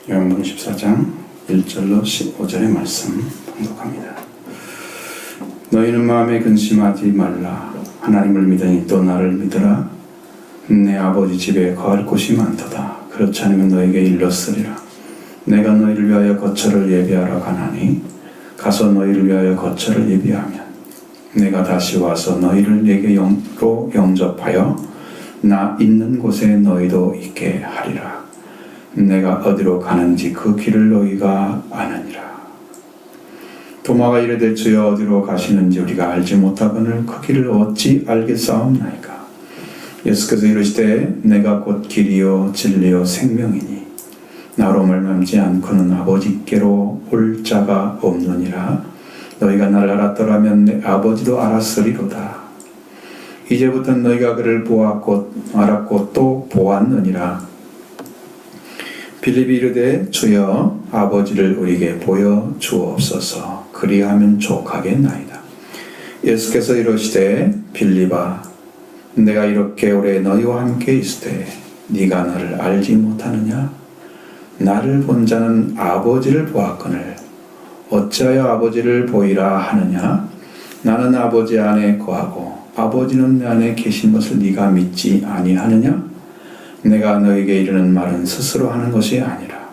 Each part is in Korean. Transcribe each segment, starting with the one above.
요한복음 14장 1절로 15절의 말씀 봉독합니다. 너희는 마음에 근심하지 말라. 하나님을 믿으니 또 나를 믿으라. 내 아버지 집에 거할 곳이 많도다. 그렇지 않으면 너에게 일렀으리라. 내가 너희를 위하여 거처를 예비하러 가나니 가서 너희를 위하여 거처를 예비하면 내가 다시 와서 너희를 내게 영접하여 나 있는 곳에 너희도 있게 하리라. 내가 어디로 가는지 그 길을 너희가 아느니라. 도마가 이르되 주여 어디로 가시는지 우리가 알지 못하거늘 그 길을 어찌 알겠사옵나이까. 예수께서 이르시되 내가 곧 길이요 진리요 생명이니 나로 말미암지 않고는 아버지께로 올 자가 없느니라. 너희가 나를 알았더라면 내 아버지도 알았으리로다. 이제부터 너희가 그를 알았고 또 보았느니라. 빌립이 이르되 주여 아버지를 우리에게 보여 주옵소서. 그리하면 족하겠나이다. 예수께서 이르시되 빌립아 내가 이렇게 오래 너희와 함께 있으되 네가 나를 알지 못하느냐? 나를 본 자는 아버지를 보았거늘 어찌하여 아버지를 보이라 하느냐? 나는 아버지 안에 거하고 아버지는 내 안에 계신 것을 네가 믿지 아니하느냐? 내가 너에게 이르는 말은 스스로 하는 것이 아니라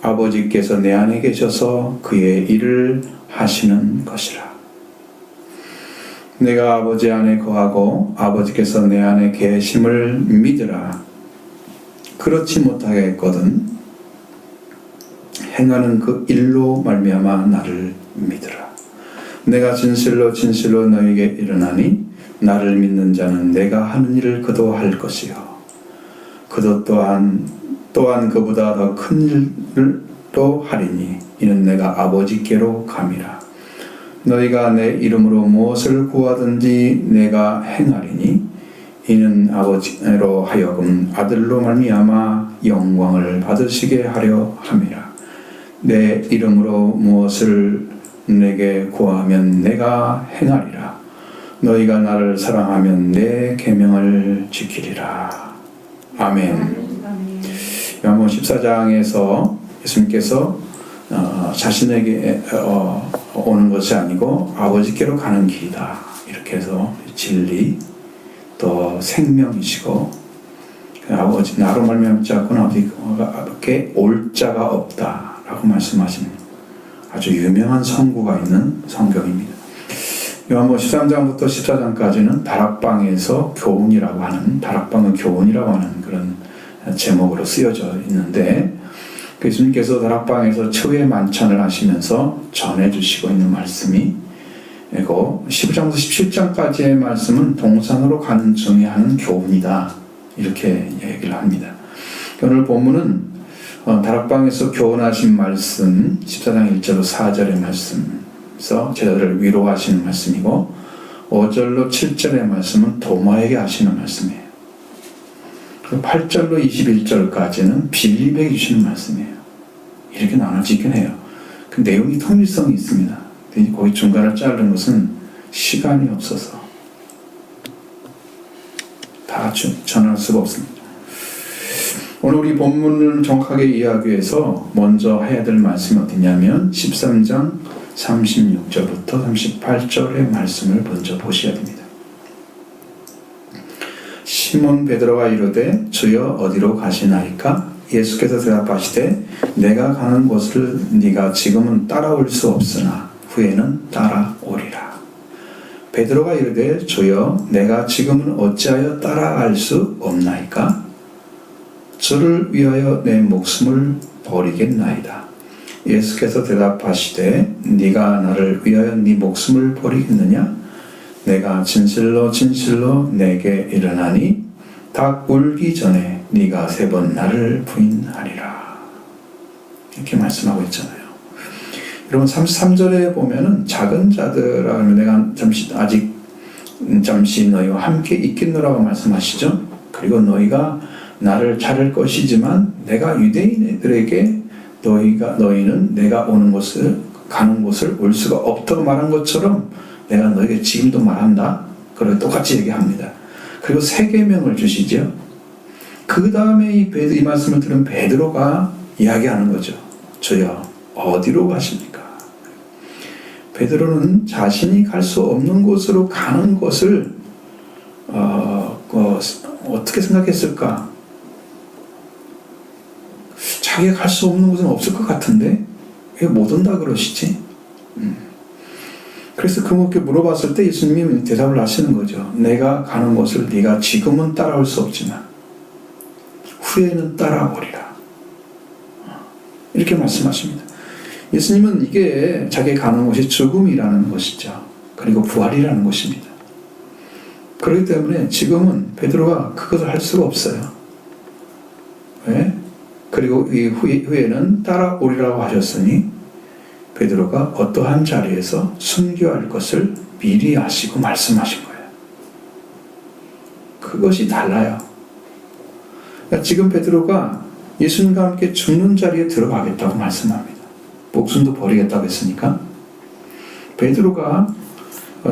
아버지께서 내 안에 계셔서 그의 일을 하시는 것이라. 내가 아버지 안에 거하고 아버지께서 내 안에 계심을 믿으라. 그렇지 못하겠거든 행하는 그 일로 말미암아 나를 믿으라. 내가 진실로 진실로 너에게 이르나니 나를 믿는 자는 내가 하는 일을 그도 할 것이요 그도 또한 그보다 더 큰 일을 또 하리니 이는 내가 아버지께로 감이라. 너희가 내 이름으로 무엇을 구하든지 내가 행하리니 이는 아버지로 하여금 아들로 말미암아 영광을 받으시게 하려 함이라. 내 이름으로 무엇을 내게 구하면 내가 행하리라. 너희가 나를 사랑하면 내 계명을 지키리라. 아멘. 요한복음 14장에서 예수님께서 자신에게 오는 것이 아니고 아버지께로 가는 길이다. 이렇게 해서 진리 또 생명이시고 아버지 나로 말미암지 않고는 아버지께 올 자가 없다라고 말씀하신 아주 유명한 선구가 있는 성경입니다. 요한복음 13장부터 14장까지는 다락방에서 교훈이라고 하는, 다락방은 교훈이라고 하는 그런 제목으로 쓰여져 있는데 예수님께서 다락방에서 최후의 만찬을 하시면서 전해주시고 있는 말씀이 고 15장부터 17장까지의 말씀은 동산으로 가는 중에 하는 교훈이다. 이렇게 얘기를 합니다. 오늘 본문은 다락방에서 교훈하신 말씀 14장 1절로 4절의 말씀에서 제자들을 위로하시는 말씀이고 5절로 7절의 말씀은 도마에게 하시는 말씀이에요. 8절로 21절까지는 빌립에게 주시는 말씀이에요. 이렇게 나눠지긴 해요. 그 내용이 통일성이 있습니다. 거기 중간을 자르는 것은 시간이 없어서 다 전할 수가 없습니다. 오늘 우리 본문을 정확하게 이해하기 위해서 먼저 해야 될 말씀이 어디냐면 13장 36절부터 38절의 말씀을 먼저 보셔야 됩니다. 시몬 베드로가 이르되 주여 어디로 가시나이까? 예수께서 대답하시되 내가 가는 곳을 네가 지금은 따라올 수 없으나 후에는 따라오리라. 베드로가 이르되 주여 내가 지금은 어찌하여 따라갈 수 없나이까? 주를 위하여 내 목숨을 버리겠나이다. 예수께서 대답하시되 네가 나를 위하여 네 목숨을 버리겠느냐? 내가 진실로 진실로 내게 이르나니 닭 울기 전에 네가 3번 나를 부인하리라. 이렇게 말씀하고 있잖아요. 여러분 33절에 보면은 작은 자들아 내가 잠시 너희와 함께 있겠노라고 말씀하시죠. 그리고 너희가 나를 자를 것이지만 내가 유대인들에게 너희는 내가 가는 곳을 올 수가 없다고 말한 것처럼 내가 너에게 지금도 말한다. 그리고 똑같이 얘기합니다. 그리고 3계명을 주시죠. 그 다음에 이 말씀을 들은 베드로가 이야기하는 거죠. 주여 어디로 가십니까? 베드로는 자신이 갈 수 없는 곳으로 가는 것을 어떻게 생각했을까? 자기가 갈 수 없는 곳은 없을 것 같은데 왜 못 온다 그러시지? 그래서 그분께 물어봤을 때 예수님이 대답을 하시는 거죠. 내가 가는 곳을 네가 지금은 따라올 수 없지만 후에는 따라오리라. 이렇게 말씀하십니다. 예수님은 이게 자기가 가는 곳이 죽음이라는 것이죠. 그리고 부활이라는 것입니다. 그렇기 때문에 지금은 베드로가 그것을 할 수가 없어요. 왜? 그리고 이 후에는 따라오리라고 하셨으니 베드로가 어떠한 자리에서 순교할 것을 미리 아시고 말씀하신 거예요. 그것이 달라요. 그러니까 지금 베드로가 예수님과 함께 죽는 자리에 들어가겠다고 말씀합니다. 목숨도 버리겠다고 했으니까. 베드로가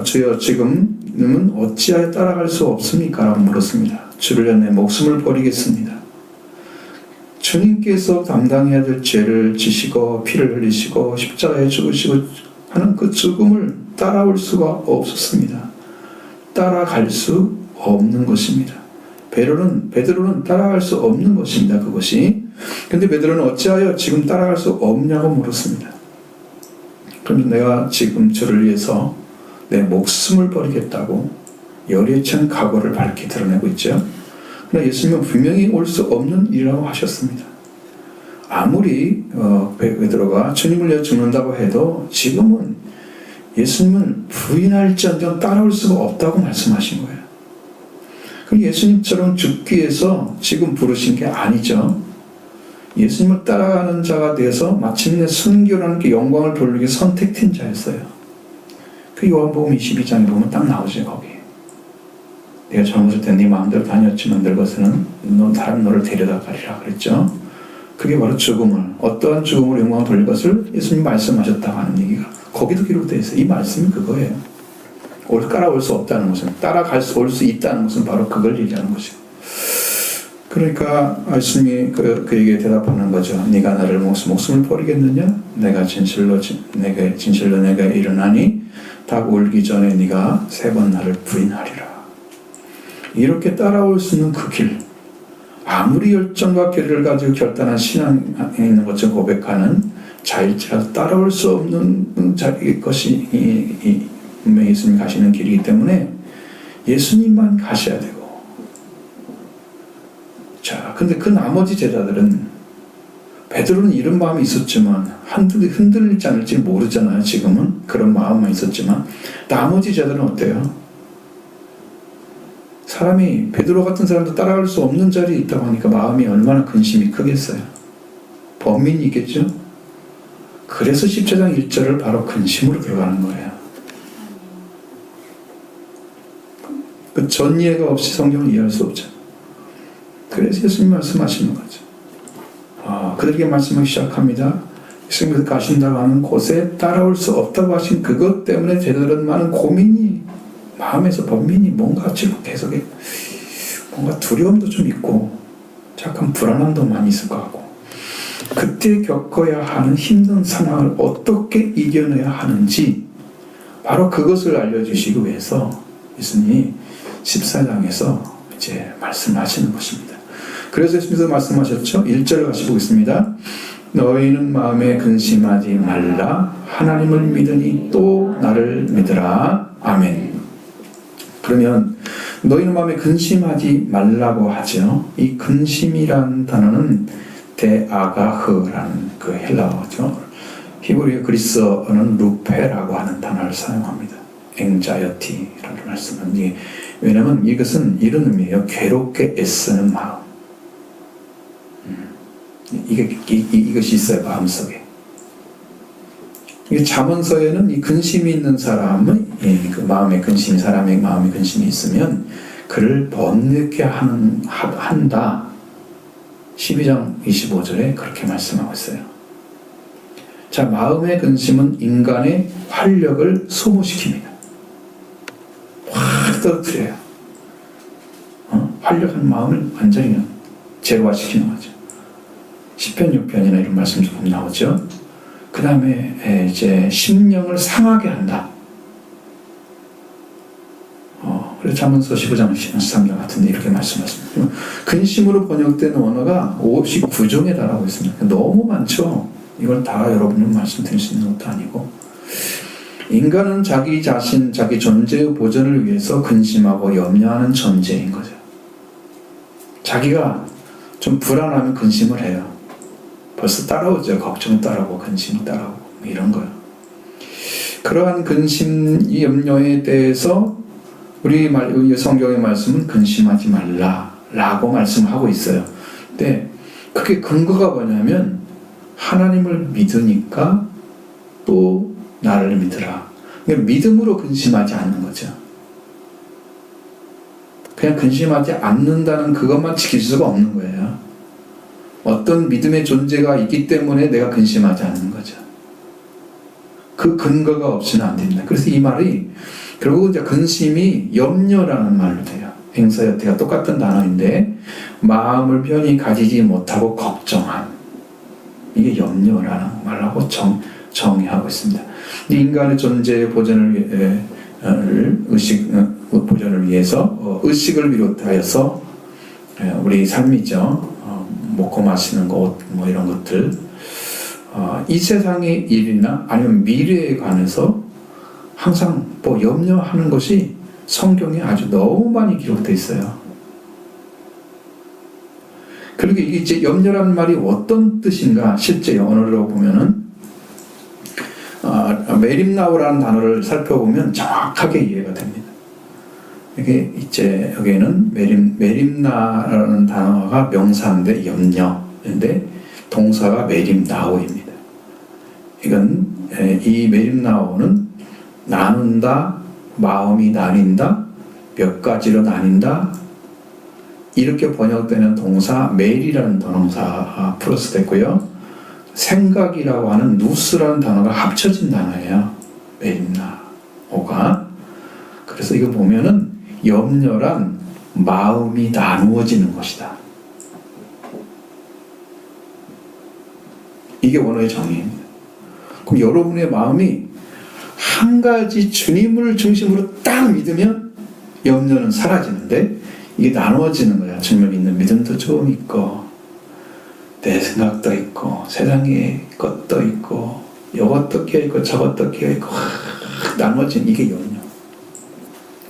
주여 지금은 어찌하여 따라갈 수 없습니까? 라고 물었습니다. 주를 위해 내 목숨을 버리겠습니다. 주님께서 담당해야 될 죄를 지시고 피를 흘리시고 십자가에 죽으시고 하는 그 죽음을 따라올 수가 없었습니다. 따라갈 수 없는 것입니다. 베드로는 따라갈 수 없는 것입니다. 그것이. 근데 베드로는 어찌하여 지금 따라갈 수 없냐고 물었습니다. 그러면 내가 지금 주를 위해서 내 목숨을 버리겠다고 열의에 찬 각오를 밝히 드러내고 있죠. 그러나 예수님은 분명히 올 수 없는 일이라고 하셨습니다. 아무리 베드로가 주님을 위해 죽는다고 해도 지금은 예수님을 부인할지언정 따라올 수가 없다고 말씀하신 거예요. 그럼 예수님처럼 죽기 위해서 지금 부르신 게 아니죠. 예수님을 따라가는 자가 돼서 마침내 순교라는 그 영광을 돌리기 선택된 자였어요. 그 요한복음 22장에 보면 딱 나오죠. 거기 내가 젊었을 때 네 마음대로 다녔지만 늙어서는 다른 너를 데려다 가리라 그랬죠. 그게 바로 죽음을, 어떠한 죽음으로 영광을 돌릴 것을 예수님 말씀하셨다고 하는 얘기가 거기도 기록되어 있어요. 이 말씀이 그거예요. 따라올 수 없다는 것은, 올 수 있다는 것은 바로 그걸 얘기하는 것이에요. 그러니까 예수님이 그에게 대답하는 거죠. 네가 나를 목숨을 버리겠느냐? 내가 진실로 내가 일어나니 닭 울기 전에 네가 3번 나를 부인하리라. 이렇게 따라올 수 있는 그 길, 아무리 열정과 결의를 가지고 결단한 신앙에 있는 것처럼 고백하는 자일지라도 따라올 수 없는 것이 분명히 예수님이 가시는 길이기 때문에 예수님만 가셔야 되고, 자, 근데 그 나머지 제자들은, 베드로는 이런 마음이 있었지만 흔들리지 않을지 모르잖아요. 지금은 그런 마음만 있었지만 나머지 제자들은 어때요? 사람이 베드로 같은 사람도 따라갈 수 없는 자리에 있다고 하니까 마음이 얼마나 근심이 크겠어요. 범인이 있겠죠. 그래서 10장 1절을 바로 근심으로 들어가는 거예요. 그 전이해가 없이 성경을 이해할 수 없죠. 그래서 예수님 말씀하시는 거죠. 그들에게 말씀하기 시작합니다. 예수님께서 가신다고 하는 곳에 따라올 수 없다고 하신 그것 때문에 제자들은 많은 고민이, 마음에서 범민이 뭔가 지금 계속 뭔가 두려움도 좀 있고 약간 불안함도 많이 있을 것 같고, 그때 겪어야 하는 힘든 상황을 어떻게 이겨내야 하는지 바로 그것을 알려주시기 위해서 예수님이 14장에서 이제 말씀하시는 것입니다. 그래서 예수님께서 말씀하셨죠. 1절 같이 보겠습니다. 너희는 마음에 근심하지 말라. 하나님을 믿으니 또 나를 믿으라. 아멘. 그러면 너희는 마음에 근심하지 말라고 하죠. 이 근심이라는 단어는 데아가흐라는 그 헬라어죠. 히브리 그리스어는 루페라고 하는 단어를 사용합니다. 앵자이어티라는 말씀은, 왜냐하면 이것은 이런 의미예요. 괴롭게 애쓰는 마음. 이것이 있어요. 마음속에. 잠언서에는 이 근심이 있는 사람은, 그 마음의 근심이, 사람의 마음의 근심이 있으면 그를 번뇌케 한다. 12장 25절에 그렇게 말씀하고 있어요. 자, 마음의 근심은 인간의 활력을 소모시킵니다. 확 떨어뜨려요. 활력한 마음을 완전히 제로화시키는 거죠. 시편 6편이나 이런 말씀 조금 나오죠. 그 다음에 이제 심령을 상하게 한다. 그래서 잠언서 15장 13절 같은데 이렇게 말씀하십니다. 근심으로 번역된 원어가 59종에 달하고 있습니다. 너무 많죠. 이걸 다 여러분은 말씀드릴 수 있는 것도 아니고, 인간은 자기 자신, 자기 존재의 보존을 위해서 근심하고 염려하는 존재인 거죠. 자기가 좀 불안하면 근심을 해요. 벌써 따라오죠. 걱정 따라오고 근심 따라오고 이런 거요. 그러한 근심, 염려에 대해서 우리 성경의 말씀은 근심하지 말라라고 말씀하고 있어요. 근데 그게 근거가 뭐냐면 하나님을 믿으니까 또 나를 믿으라. 그러니까 믿음으로 근심하지 않는 거죠. 그냥 근심하지 않는다는 그것만 지킬 수가 없는 거예요. 어떤 믿음의 존재가 있기 때문에 내가 근심하지 않는 거죠. 그 근거가 없이는 안 됩니다. 그래서 이 말이 결국 이제 근심이 염려라는 말로 돼요. 행사여태가 똑같은 단어인데 마음을 편히 가지지 못하고 걱정함. 이게 염려라는 말하고 정의하고 있습니다. 인간의 존재의 보존을 보존을 위해서 의식을 비롯하여서 우리 삶이죠. 먹고 마시는 것, 뭐 이런 것들, 이 세상의 일이나 아니면 미래에 관해서 항상 뭐 염려하는 것이 성경에 아주 너무 많이 기록되어 있어요. 그리고 이게 이제 염려라는 말이 어떤 뜻인가 실제 영어로 보면은 메림나우라는 단어를 살펴보면 정확하게 이해가 됩니다. 이게 이제 여기에는 메림나라는 단어가 명사인데 염려인데 동사가 메림나우입니다. 이건 이 메림나우는 나눈다, 마음이 나뉜다, 몇 가지로 나뉜다, 이렇게 번역되는 동사 메일이라는 동사가 플러스 됐고요. 생각이라고 하는 누스라는 단어가 합쳐진 단어예요. 메림나오가. 그래서 이거 보면은 염려란 마음이 나누어지는 것이다. 이게 원어의 정의입니다. 그럼 여러분의 마음이 한 가지 주님을 중심으로 딱 믿으면 염려는 사라지는데 이게 나누어지는 거야. 주님을 믿는 믿음도 조금 있고 내 생각도 있고 세상에 것도 있고 이것도 끼어있고 저것도 끼어있고 나누어진 이게 염려.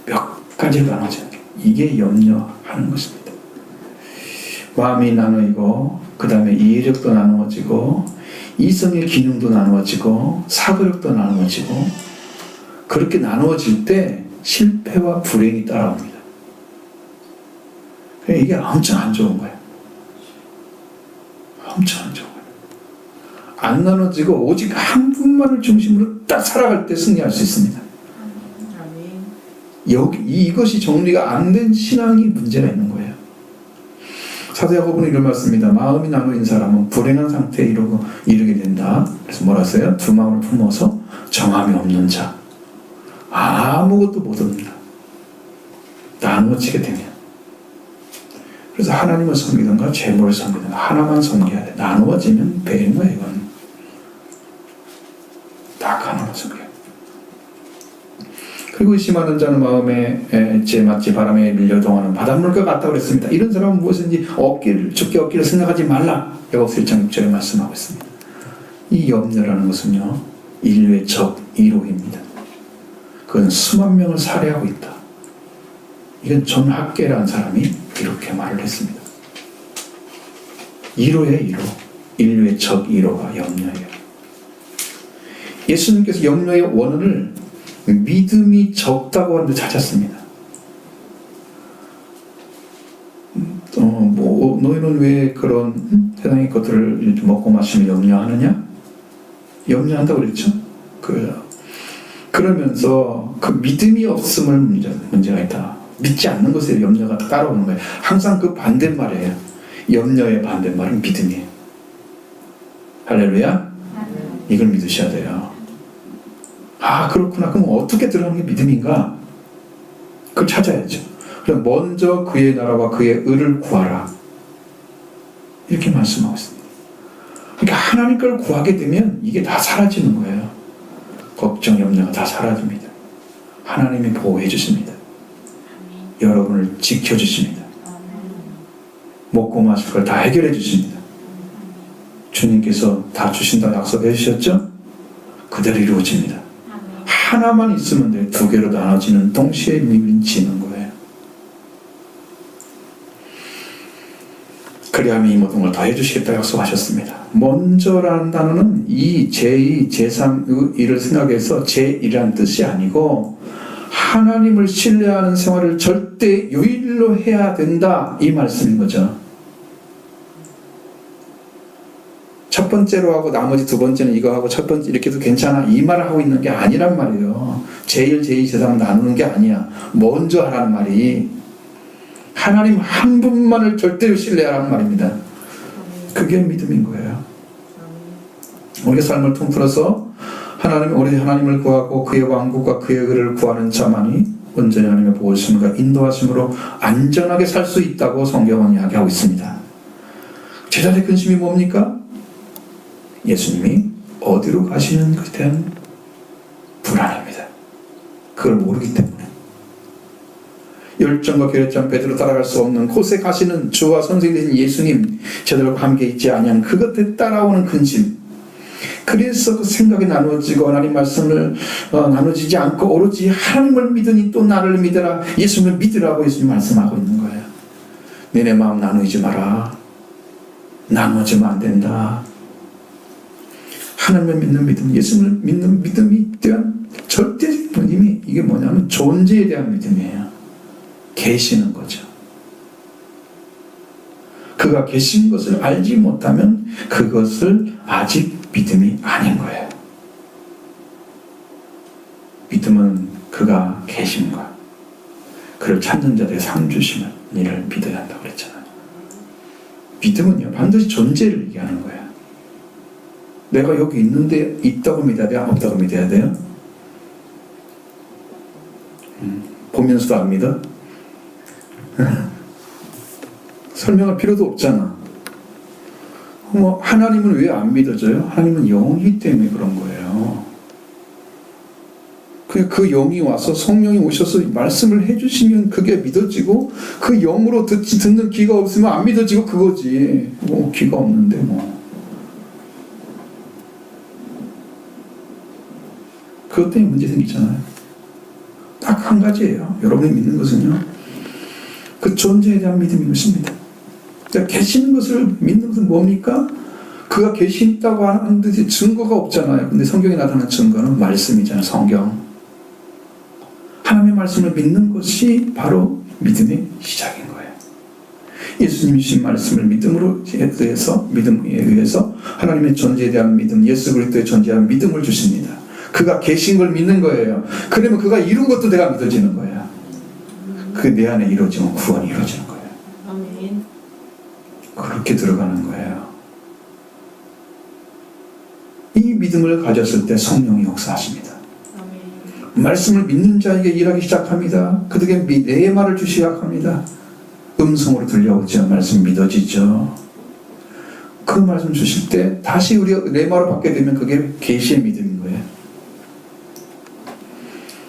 몇 가지로 나누어지는 게 이게 염려하는 것입니다. 마음이 나누이고 그 다음에 이해력도 나누어지고 이성의 기능도 나누어지고 사고력도 나누어지고 그렇게 나누어질 때 실패와 불행이 따라옵니다. 이게 엄청 안 좋은 거예요. 엄청 안 좋은 거예요. 안 나눠지고 오직 한 분만을 중심으로 딱 살아갈 때 승리할 수 있습니다. 이것이 정리가 안 된 신앙이 문제가 있는 거예요. 사도 야고보는 이런 말씀입니다. 마음이 나누인 사람은 불행한 상태에 이르게 된다. 그래서 뭐라 했어요? 두 마음을 품어서 정함이 없는 자. 아무것도 못 얻는다. 나누어지게 되면. 그래서 하나님을 섬기든가 재물을 섬기든가 하나만 섬겨야 돼. 나누어지면 배인 거야 이건. 딱 하나만 섬겨야 돼. 그리고 심하는 자는 마음에 마치 바람에 밀려 동하는 바닷물과 같다고 그랬습니다. 이런 사람은 무엇인지 죽게 얻기를 생각하지 말라. 야고보서 1장 6절에 말씀하고 있습니다. 이 염려라는 것은요 인류의 적 1호입니다. 그건 수만 명을 살해하고 있다. 이건 존 학계라는 사람이 이렇게 말을 했습니다. 1호의 1호. 인류의 적 1호가 염려예요. 예수님께서 염려의 원인을 믿음이 적다고 하는데 찾았습니다. 너희는 왜 그런 세상의 것들을 먹고 마시며 염려하느냐? 염려한다고 그랬죠? 그러면서 그 믿음이 없음을 문제가 있다. 믿지 않는 것에 염려가 따라오는 거예요. 항상 그 반대말이에요. 염려의 반대말은 믿음이에요. 할렐루야? 이걸 믿으셔야 돼요. 그렇구나. 그럼 어떻게 들어가는 게 믿음인가? 그걸 찾아야죠. 그럼 먼저 그의 나라와 그의 의를 구하라. 이렇게 말씀하고 있습니다. 하나님 걸 구하게 되면 이게 다 사라지는 거예요. 걱정, 염려가 다 사라집니다. 하나님이 보호해 주십니다. 여러분을 지켜주십니다. 먹고 마실 걸 다 해결해 주십니다. 주님께서 다 주신다고 약속해 주셨죠? 그대로 이루어집니다. 하나만 있으면 돼. 두 개로 나눠지는 동시에 밀치는 거예요. 그리하면 이 모든 걸 다 해주시겠다 약속하셨습니다. 먼저라는 단어는 이 제2, 제3 일을 생각해서 제1이라는 뜻이 아니고 하나님을 신뢰하는 생활을 절대 유일로 해야 된다 이 말씀인 거죠. 첫 번째로 하고 나머지 두 번째는 이거 하고 첫 번째 이렇게 해도 괜찮아 이 말을 하고 있는 게 아니란 말이에요. 제1, 제2, 제3 나누는 게 아니야. 먼저 하라는 말이 하나님 한 분만을 절대로 신뢰하라는 말입니다. 그게 믿음인 거예요. 우리의 삶을 통틀어서 우리 하나님을 구하고 그의 왕국과 그의 의를 구하는 자만이 온전히 하나님의 보호심과 인도하심으로 안전하게 살 수 있다고 성경은 이야기하고 있습니다. 제자들의 근심이 뭡니까? 예수님이 어디로 가시는 것에 대한 불안입니다. 그걸 모르기 때문에 열정과 결정 베드로 따라갈 수 없는 곳에 가시는 주와 선생님 되신 예수님 제자들과 함께 있지 아니한 그것에 따라오는 근심. 그래서 그 생각이 나누어지고 하나님 말씀을 나누어지지 않고 오로지 하나님을 믿으니 또 나를 믿으라 예수님을 믿으라고 예수님 말씀하고 있는 거예요. 너네 마음 나누지 마라. 나누어지면 안 된다. 하나님을 믿는 믿음, 예수님을 믿는 믿음이 대한 절대적인 믿음이 이게 뭐냐면 존재에 대한 믿음이에요. 계시는 거죠. 그가 계신 것을 알지 못하면 그것을 아직 믿음이 아닌 거예요. 믿음은 그가 계심과 그를 찾는 자들의 상 주시는 이를 믿어야 한다고 그랬잖아요. 믿음은요 반드시 존재를 얘기하는 거예요. 내가 여기 있는데 있다고 믿어야 돼요? 없다고 믿어야 돼요? 보면서도 안 믿어? 설명할 필요도 없잖아. 하나님은 왜 안 믿어져요? 하나님은 영이기 때문에 그런 거예요. 그 영이 와서 성령이 오셔서 말씀을 해주시면 그게 믿어지고 그 영으로 듣는 귀가 없으면 안 믿어지고 그거지. 귀가 없는데 그것 때문에 문제 생기잖아요. 딱 한 가지예요. 여러분이 믿는 것은요. 그 존재에 대한 믿음이 것입니다. 그러니까 계시는 것을 믿는 것은 뭡니까? 그가 계신다고 하는 듯이 증거가 없잖아요. 근데 성경에 나타나는 증거는 말씀이잖아요. 성경. 하나님의 말씀을 믿는 것이 바로 믿음의 시작인 거예요. 예수님이 주신 말씀을 믿음에 의해서 하나님의 존재에 대한 믿음, 예수 그리스도의 존재에 대한 믿음을 주십니다. 그가 계신 걸 믿는 거예요. 그러면 그가 이룬 것도 내가 믿어지는 거예요. 그 내 안에 이루어지면 구원이 이루어지는 거예요. 그렇게 들어가는 거예요. 이 믿음을 가졌을 때 성령이 역사하십니다. 말씀을 믿는 자에게 일하기 시작합니다. 그들에게 내 말을 주시기 시작합니다. 음성으로 들려오죠. 말씀 믿어지죠. 그 말씀 주실 때 다시 우리가 내 말을 받게 되면 그게 계시의 믿음인 거예요.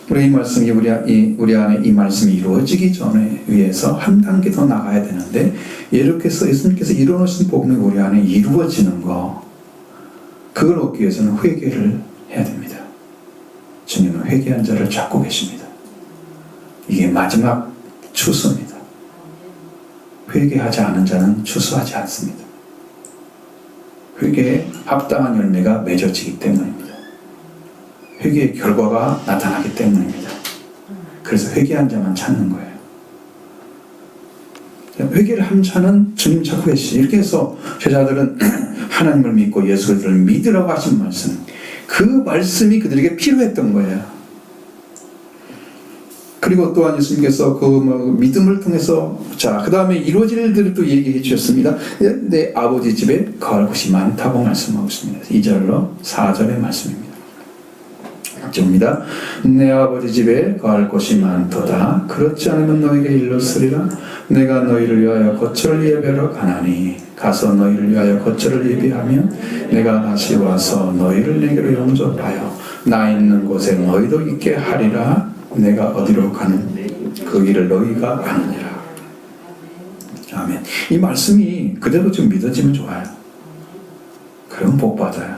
우리 이 말씀이 우리 안에 이 말씀이 이루어지기 전에 위해서 한 단계 더 나가야 되는데 이렇게 해서 예수님께서 이루어놓으신 복음이 우리 안에 이루어지는 거 그걸 얻기 위해서는 회개를 해야 됩니다. 주님은 회개한 자를 찾고 계십니다. 이게 마지막 추수입니다. 회개하지 않은 자는 추수하지 않습니다. 회개에 합당한 열매가 맺어지기 때문입니다. 회개의 결과가 나타나기 때문입니다. 그래서 회개한 자만 찾는 거예요. 회개를 한 자는 주님 찾고 계시죠. 이렇게 해서 제자들은 하나님을 믿고 예수 그리스도를 믿으라고 하신 말씀, 그 말씀이 그들에게 필요했던 거예요. 그리고 또한 예수님께서 그 믿음을 통해서 그 다음에 이루어질 일들을 또 얘기해 주셨습니다. 내 아버지 집에 거할 곳이 많다고 말씀하고 있습니다. 2절로 4절의 말씀입니다. 입니다. 내 아버지 집에 거할 곳이 많도다. 그렇지 않으면 너에게 일렀으리라. 내가 너희를 위하여 거처를 예배하러 가나니. 가서 너희를 위하여 거처를 예비하면 내가 다시 와서 너희를 내게로 영접하여 나 있는 곳에 너희도 있게 하리라. 내가 어디로 가는 그 길을 너희가 아느니라. 아멘. 이 말씀이 그대로 좀 믿어지면 좋아요. 그러면 복 받아요.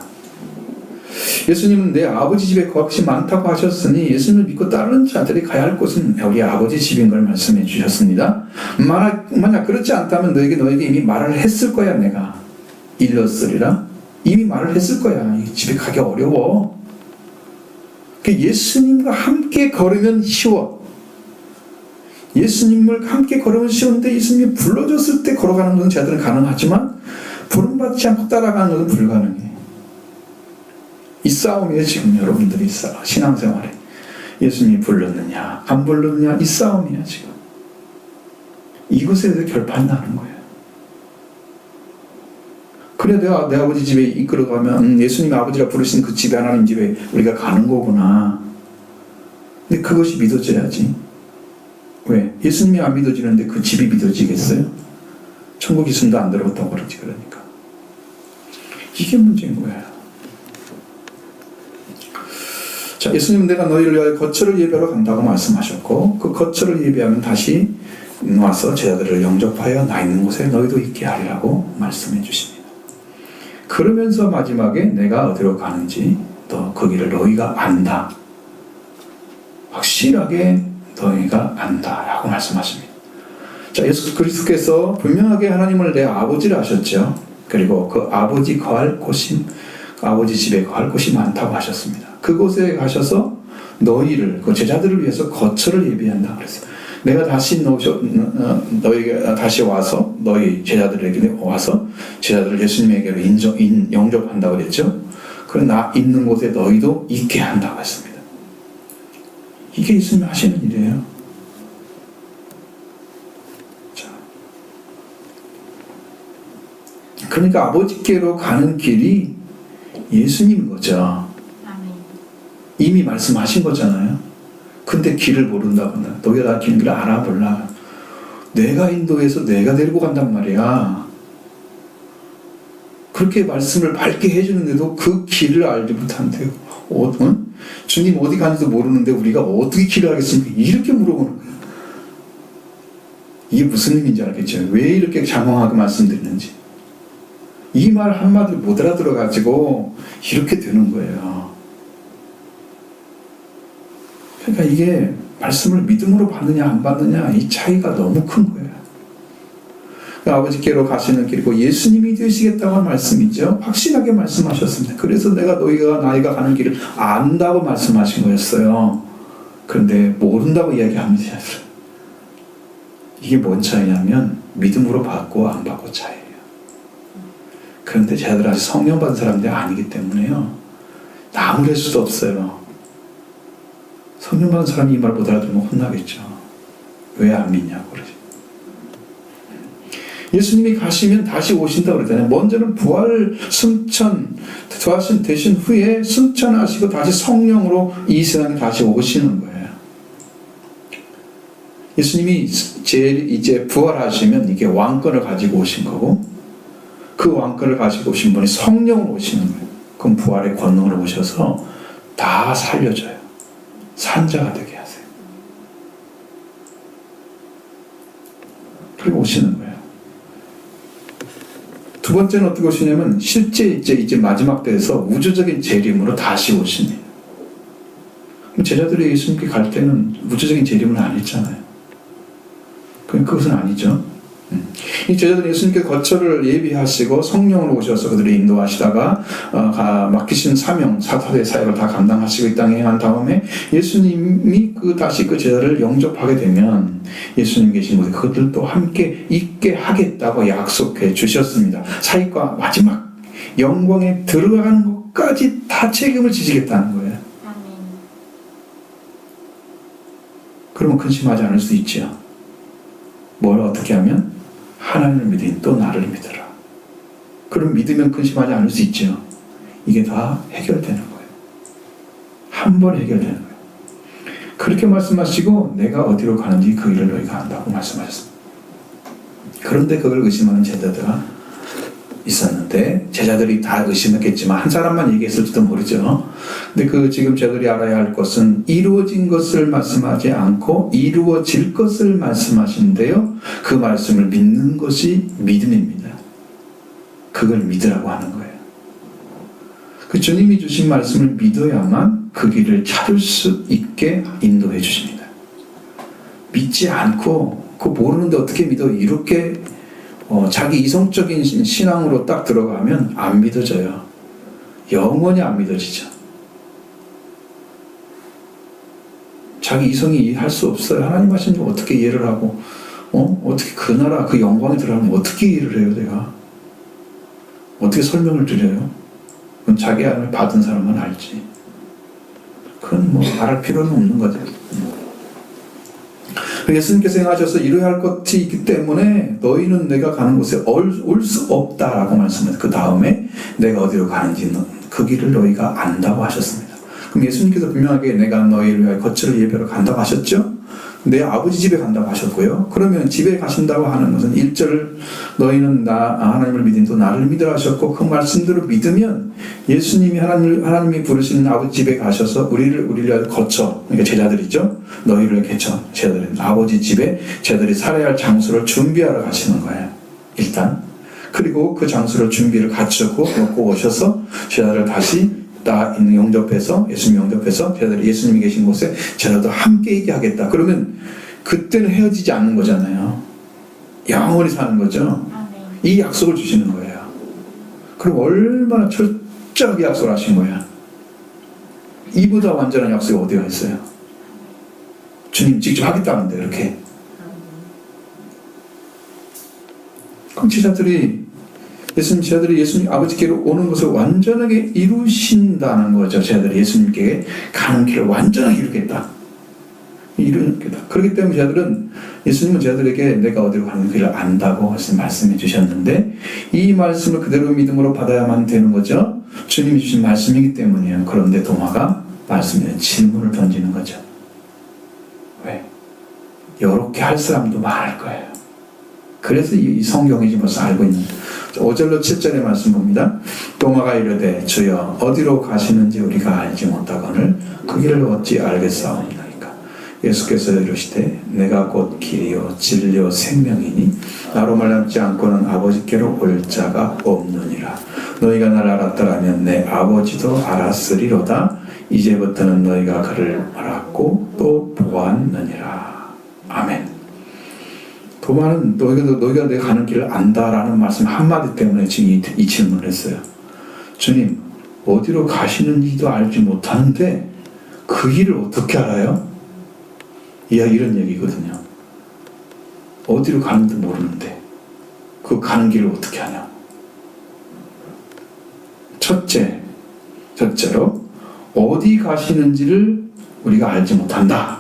예수님은 내 아버지 집에 거학이 많다고 하셨으니 예수님을 믿고 따르는 자들이 가야 할 곳은 우리 아버지 집인 걸 말씀해 주셨습니다. 만약 그렇지 않다면 너에게 이미 말을 했을 거야. 내가 일렀으리라. 이미 말을 했을 거야. 이 집에 가기 어려워. 예수님과 함께 걸으면 쉬워. 예수님을 함께 걸으면 쉬운데 예수님이 불러줬을 때 걸어가는 것은 저들은 가능하지만 부름받지 않고 따라가는 것은 불가능해. 이 싸움이에요. 지금 여러분들이 신앙생활에 예수님이 불렀느냐 안 불렀느냐 이 싸움이에요. 지금 이것에 대해서 결판이 나는 거예요. 그래 내가 내 아버지 집에 이끌어가면 예수님이 아버지가 부르신 그 집에 하나님 집에 우리가 가는 거구나. 근데 그것이 믿어져야지. 왜? 예수님이 안 믿어지는데 그 집이 믿어지겠어요? 천국 이순도 안 들어갔다고 그러지. 그러니까 이게 문제인 거예요. 자, 예수님은 내가 너희를 위하여 거처를 예비하러 간다고 말씀하셨고 그 거처를 예비하면 다시 와서 제자들을 영접하여 나 있는 곳에 너희도 있게 하리라고 말씀해 주십니다. 그러면서 마지막에 내가 어디로 가는지 또 그 길을 너희가 안다. 확실하게 너희가 안다 라고 말씀하십니다. 자, 예수 그리스도께서 분명하게 하나님을 내 아버지라 하셨죠. 그리고 그 아버지 거할 곳이 아버지 집에 거할 곳이 많다고 하셨습니다. 그곳에 가셔서 너희를 그 제자들을 위해서 거처를 예비한다 그랬어요. 내가 다시 너희에게 다시 와서 너희 제자들에게 와서 제자들을 예수님에게로 영접한다고 그랬죠. 그럼 나 있는 곳에 너희도 있게 한다고 했습니다. 이게 예수님이 하시는 일이에요. 자, 그러니까 아버지께로 가는 길이 예수님인 거죠. 이미 말씀하신 거잖아요. 근데 길을 모른다고 너희가 나 길을 알아 몰라. 내가 인도해서 내가 데리고 간단 말이야. 그렇게 말씀을 밝게 해주는데도 그 길을 알지 못한대요. 주님 어디 가는지도 모르는데 우리가 어떻게 길을 알겠습니까? 이렇게 물어보는 거예요. 이게 무슨 의미인지 알겠죠? 왜 이렇게 장황하게 말씀드리는지. 이 말 한마디를 못 알아들어가지고 이렇게 되는 거예요. 그러니까 이게 말씀을 믿음으로 받느냐 안 받느냐 이 차이가 너무 큰 거예요. 그러니까 아버지께로 가시는 길이고 예수님이 되시겠다고 한 말씀이죠. 확실하게 말씀하셨습니다. 그래서 너희가 가는 길을 안다고 말씀하신 거였어요. 그런데 모른다고 이야기합니다. 이게 뭔 차이냐면 믿음으로 받고 안 받고 차이예요. 그런데 제자들 아직 성령 받은 사람들이 아니기 때문에요. 나무랄 수도 없어요. 성령 받은 사람이 이 말 못 알아들으면 혼나겠죠. 왜 안 믿냐고 그러지. 예수님이 가시면 다시 오신다고 그러잖아요. 먼저는 되신 후에 승천하시고 다시 성령으로 이 세상에 다시 오시는 거예요. 예수님이 이제 부활하시면 이게 왕권을 가지고 오신 거고 그 왕권을 가지고 오신 분이 성령으로 오시는 거예요. 그럼 부활의 권능으로 오셔서 다 살려줘요. 산자가 되게 하세요. 그리고 오시는 거예요. 두 번째는 어떻게 오시냐면 실제 이제 마지막 때에서 우주적인 재림으로 다시 오십니다. 그럼 제자들이 예수님께 갈 때는 우주적인 재림은 안 했잖아요. 그것은 아니죠. 이 제자들은 예수님께 거처를 예비하시고 성령으로 오셔서 그들을 인도하시다가 맡기신 사도의 사역을 다 감당하시고 이 땅에 한 다음에 예수님이 다시 그 제자를 영접하게 되면 예수님 계신 곳에 그들도 함께 있게 하겠다고 약속해 주셨습니다. 사역과 마지막 영광에 들어가는 것까지 다 책임을 지시겠다는 거예요. 그러면 근심하지 않을 수 있죠. 뭘 어떻게 하면? 하나님을 믿으니 또 나를 믿으라. 그럼 믿으면 근심하지 않을 수 있죠. 이게 다 해결되는 거예요. 한 번에 해결되는 거예요. 그렇게 말씀하시고 내가 어디로 가는지 그 일을 너희가 안다고 말씀하셨습니다. 그런데 그걸 의심하는 제자들아 있었는데 제자들이 다 의심했겠지만 한 사람만 얘기했을지도 모르죠. 근데 지금 저들이 알아야 할 것은 이루어진 것을 말씀하지 않고 이루어질 것을 말씀하시는데요. 그 말씀을 믿는 것이 믿음입니다. 그걸 믿으라고 하는 거예요. 그 주님이 주신 말씀을 믿어야만 그 길을 찾을 수 있게 인도해 주십니다. 믿지 않고 그 모르는데 어떻게 믿어? 이렇게 자기 이성적인 신앙으로 딱 들어가면 안 믿어져요. 영원히 안 믿어지죠. 자기 이성이 이해할 수 없어요. 하나님 하신 줄 어떻게 이해를 하고 어떻게 그 나라 그 영광에 들어가면 어떻게 이해를 해요? 내가 어떻게 설명을 드려요? 그건 자기 안을 받은 사람만 알지. 그건 뭐 말할 필요는 없는 거죠. 예수님께서 행하셔서 이루어야 할 것이 있기 때문에 너희는 내가 가는 곳에 올 수 없다라고 말씀하셨어요. 그 다음에 내가 어디로 가는지는 그 길을 너희가 안다고 하셨습니다. 그럼 예수님께서 분명하게 내가 너희를 위하여 거처를 예배로 간다고 하셨죠? 내 아버지 집에 간다고 하셨고요. 그러면 집에 가신다고 하는 것은 1절 너희는 하나님을 믿으니 또 나를 믿으라 하셨고 그 말씀대로 믿으면 예수님이 하나님이 부르시는 아버지 집에 가셔서 우리를 위하여 거처, 그러니까 제자들이죠. 너희를 개처, 제자들은 아버지 집에 제자들이 살아야 할 장소를 준비하러 가시는 거예요. 일단. 그리고 그 장소를 준비를 갖추고 놓고 오셔서 제자들을 다시 영접해서 예수님 영접해서 제자들이 예수님이 계신 곳에 제자들도 함께 있게 하겠다. 그러면 그때는 헤어지지 않는 거잖아요. 영원히 사는 거죠. 이 약속을 주시는 거예요. 그럼 얼마나 철저하게 약속을 하신 거야. 이보다 완전한 약속이 어디가 있어요? 주님 직접 하겠다는데 이렇게. 그럼 제자들이 예수님 아버지께로 오는 것을 완전하게 이루신다는 거죠. 제자들이 예수님께 가는 길을 완전하게 이루겠다. 그렇기 때문에 예수님은 제자들에게 내가 어디로 가는 길을 안다고 말씀해 주셨는데 이 말씀을 그대로 믿음으로 받아야만 되는 거죠. 주님이 주신 말씀이기 때문이에요. 그런데 도마가 말씀에 질문을 던지는 거죠. 왜? 이렇게 할 사람도 많을 거예요. 그래서 이 성경이 벌써 알고 있는 5절로 7절의 말씀 봅니다. 도마가 이르되 주여 어디로 가시는지 우리가 알지 못하거늘 그 길을 어찌 알겠사옵나이까. 예수께서 이르시되 내가 곧 길이요 진리요 생명이니 나로 말하지 않고는 아버지께로 올 자가 없느니라. 너희가 나를 알았더라면 내 아버지도 알았으리로다. 이제부터는 너희가 그를 알았고 또 보았느니라. 아멘. 도마는 너희가 내가 가는 길을 안다라는 말씀 한마디 때문에 지금 이 질문을 했어요. 주님 어디로 가시는지도 알지 못하는데 그 길을 어떻게 알아요? 이런 얘기거든요. 어디로 가는지 모르는데 그 가는 길을 어떻게 아냐? 첫째로 어디 가시는지를 우리가 알지 못한다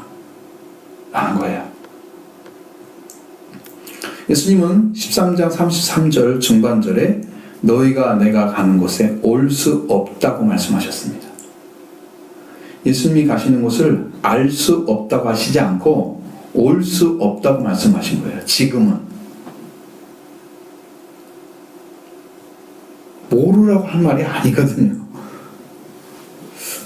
라는 거예요. 예수님은 13장 33절 중반절에 너희가 내가 가는 곳에 올 수 없다고 말씀하셨습니다. 예수님이 가시는 곳을 알 수 없다고 하시지 않고 올 수 없다고 말씀하신 거예요. 지금은. 모르라고 할 말이 아니거든요.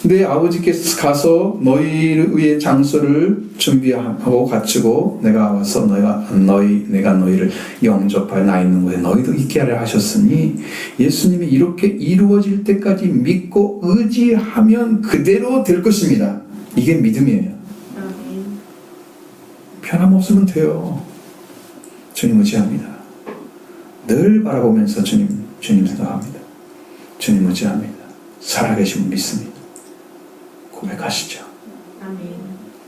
내 아버지께서 가서 너희를 위해 장소를 준비하고 갖추고 내가 와서 내가 너희를 영접하여 나 있는 곳에 너희도 있게 하려 하셨으니 예수님이 이렇게 이루어질 때까지 믿고 의지하면 그대로 될 것입니다. 이게 믿음이에요. 변함없으면 돼요. 주님 의지합니다. 늘 바라보면서 주님 생각합니다. 주님 의지합니다. 살아계심을 믿습니다. 고백하시죠.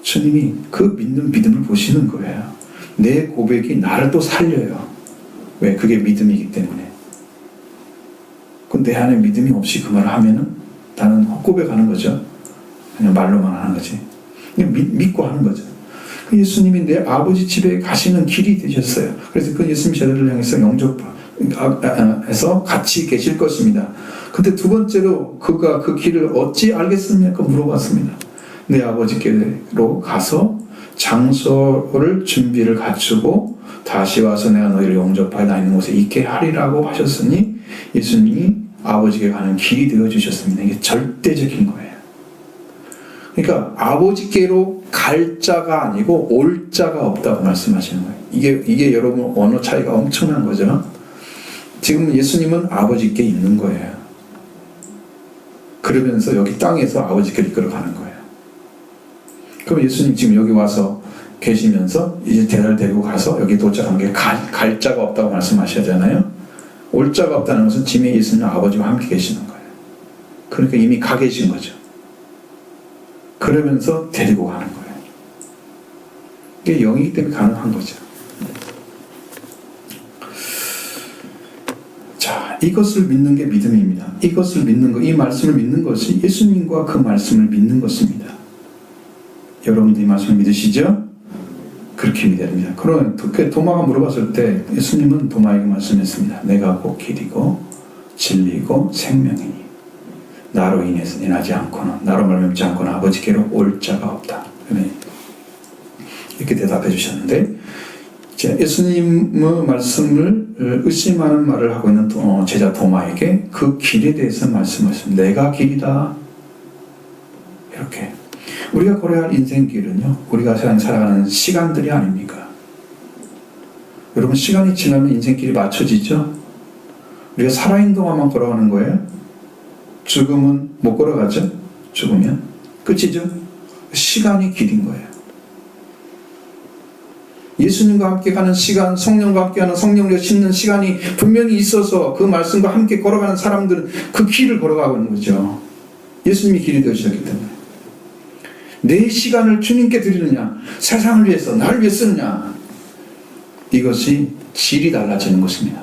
주님이 그 믿는 믿음을 보시는 거예요. 내 고백이 나를 또 살려요. 왜? 그게 믿음이기 때문에. 그럼 내 안에 믿음이 없이 그 말을 하면은 나는 헛고백하는 거죠. 그냥 말로만 하는 거지. 그냥 믿고 하는 거죠. 예수님이 내 아버지 집에 가시는 길이 되셨어요. 그래서 그 예수님 제자들을 향해서 영접해서 같이 계실 것입니다. 근데 두 번째로 그가 그 길을 어찌 알겠습니까? 물어봤습니다. 내 아버지께로 가서 장소를 준비를 갖추고 다시 와서 내가 너희를 영접하여 나 있는 곳에 있게 하리라고 하셨으니 예수님이 아버지께 가는 길이 되어 주셨습니다. 이게 절대적인 거예요. 그러니까 아버지께로 갈 자가 아니고 올 자가 없다고 말씀하시는 거예요. 이게 여러분 언어 차이가 엄청난 거죠. 지금 예수님은 아버지께 있는 거예요. 그러면서 여기 땅에서 아버지께로 이끌어가는 거예요. 그럼 예수님 지금 여기 와서 계시면서 이제 대를 데리고 가서 여기 도착한 게 갈 자가 없다고 말씀하셔야잖아요. 올 자가 없다는 것은 지금 예수님은 아버지와 함께 계시는 거예요. 그러니까 이미 가 계신 거죠. 그러면서 데리고 가는 거예요. 이게 영이기 때문에 가능한 거죠. 자, 이것을 믿는 게 믿음입니다. 이것을 믿는 것, 이 말씀을 믿는 것이 예수님과 그 말씀을 믿는 것입니다. 여러분들이 이 말씀을 믿으시죠? 그렇게 믿어야 됩니다. 그럼 도마가 물어봤을 때 예수님은 도마에게 말씀했습니다. 내가 곧 길이고 진리고 생명이니 나로 인해서 인하지 않고는 나로 말미암지 않고는 아버지께로 올 자가 없다. 이렇게 대답해 주셨는데 예수님의 말씀을 의심하는 말을 하고 있는 제자 도마에게 그 길에 대해서 말씀하셨습니다. 내가 길이다. 이렇게 우리가 걸어야 할 인생길은요, 우리가 살아가는 시간들이 아닙니까? 여러분, 시간이 지나면 인생길이 맞춰지죠? 우리가 살아있는 동안만 걸어가는 거예요? 죽으면 못 걸어가죠? 죽으면 끝이죠? 시간이 길인 거예요. 예수님과 함께 가는 시간, 성령과 함께 하는 성령을 싣는 시간이 분명히 있어서 그 말씀과 함께 걸어가는 사람들은 그 길을 걸어가고 있는 거죠. 예수님이 길이 되셨기 때문에. 내 시간을 주님께 드리느냐, 세상을 위해서, 나를 위해 쓰느냐, 이것이 질이 달라지는 것입니다.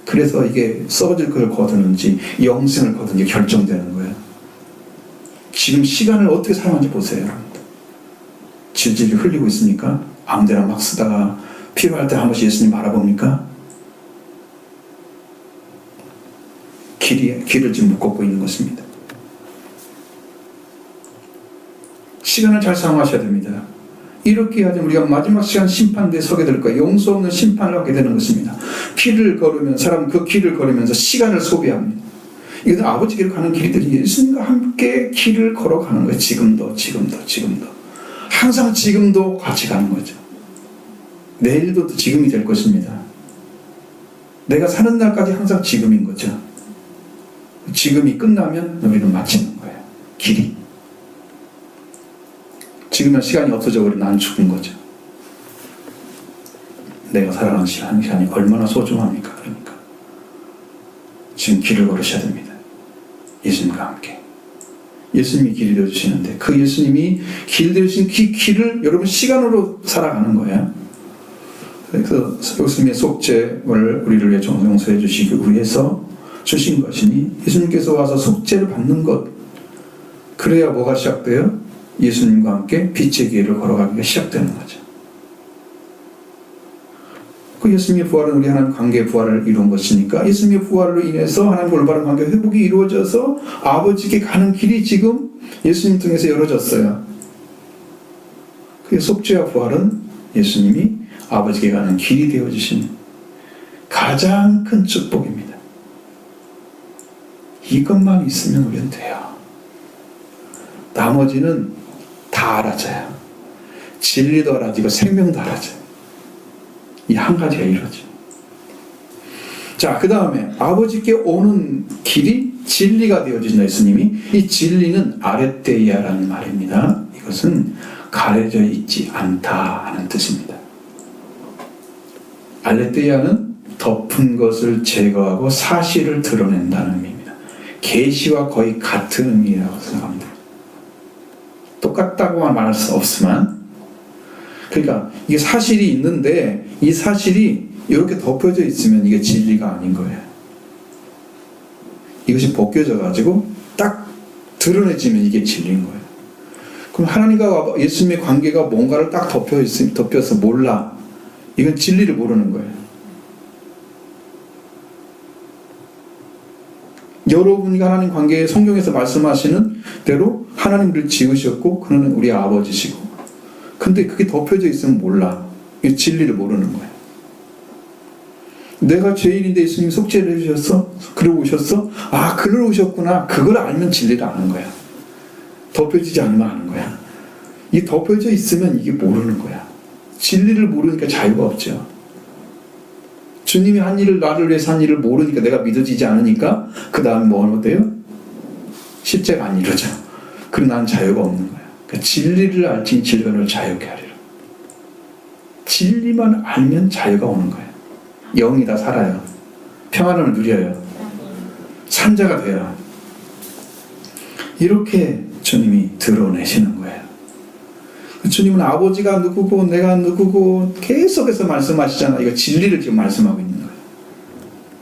그래서 이게 썩어질 걸 거두는지 영생을 거두는지 결정되는 거예요. 지금 시간을 어떻게 사용하는지 보세요. 질질 흘리고 있습니까? 아무데나 막 쓰다가 필요할 때 한 번씩 예수님 바라봅니까? 길을 지금 못 걷고 있는 것입니다. 시간을 잘 사용하셔야 됩니다. 이렇게 해야지 우리가 마지막 시간 심판대에 서게 될 거예요. 용서 없는 심판을 하게 되는 것입니다. 길을 걸으면 사람은 그 길을 걸으면서 시간을 소비합니다. 이것은 아버지께로 가는 길들이 예수님과 함께 길을 걸어가는 거예요. 지금도. 항상 지금도 같이 가는 거죠. 내일도 지금이 될 것입니다. 내가 사는 날까지 항상 지금인 거죠. 지금이 끝나면 우리는 마치는 거예요. 길이. 지금은 시간이 없어져 버리면 난 죽은 거죠. 내가 살아가는 시간이 얼마나 소중합니까? 그러니까 지금 길을 걸으셔야 됩니다. 예수님과 함께. 예수님이 길이 되어주시는데 그 예수님이 길 되어주신 그 길을 여러분 시간으로 살아가는 거예요. 그래서 예수님의 속죄를 우리를 위해 용서해 주시기 위해서 주신 것이니 예수님께서 와서 속죄를 받는 것, 그래야 뭐가 시작돼요? 예수님과 함께 빛의 길을 걸어가기가 시작되는 거죠. 그 예수님의 부활은 우리 하나님 관계의 부활을 이룬 것이니까 예수님의 부활로 인해서 하나님과 올바른 관계 회복이 이루어져서 아버지께 가는 길이 지금 예수님 통해서 열어졌어요. 그 속죄와 부활은 예수님이 아버지께 가는 길이 되어주신 가장 큰 축복입니다. 이것만 있으면 우리는 돼요. 나머지는 다 알아져요. 진리도 알아지고 생명도 알아져요. 이 한 가지가 이루어져요. 자, 그 다음에 아버지께 오는 길이 진리가 되어주신다 예수님이. 이 진리는 아레테이아라는 말입니다. 이것은 가려져 있지 않다 하는 뜻입니다. 아레테이아는 덮은 것을 제거하고 사실을 드러낸다는 의미입니다. 계시와 거의 같은 의미라고 생각합니다. 똑같다고만 말할 수 없지만, 그러니까 이게 사실이 있는데 이 사실이 이렇게 덮여져 있으면 이게 진리가 아닌 거예요. 이것이 벗겨져 가지고 딱 드러내지면 이게 진리인 거예요. 그럼 하나님과 예수님의 관계가 뭔가를 딱 덮여서 몰라, 이건 진리를 모르는 거예요. 여러분과 하나님 관계에 성경에서 말씀하시는 대로 하나님을 지으셨고 그는 우리 아버지시고, 근데 그게 덮여져 있으면 몰라. 이 진리를 모르는 거예요. 내가 죄인인데 예수님이 속죄를 해주셨어? 그러고 오셨어? 아, 그러고 오셨구나. 그걸 알면 진리를 아는 거야. 덮여지지 않으면 아는 거야. 이 덮여져 있으면 이게 모르는 거야. 진리를 모르니까 자유가 없죠. 주님이 한 일을, 나를 위해서 한 일을 모르니까, 내가 믿어지지 않으니까 그 다음에 뭐가 돼요? 실제가 안 이루어져. 그럼 난 자유가 없는 거야. 그러니까 진리를 알지 진리가 너를 자유케 하리라. 진리만 알면 자유가 오는 거야. 영이 다 살아요. 평안을 누려요. 산자가 돼요. 이렇게 주님이 드러내시는 거예요. 주님은 아버지가 누구고 내가 누구고 계속해서 말씀하시잖아. 이거 진리를 지금 말씀하고 있는 거예요.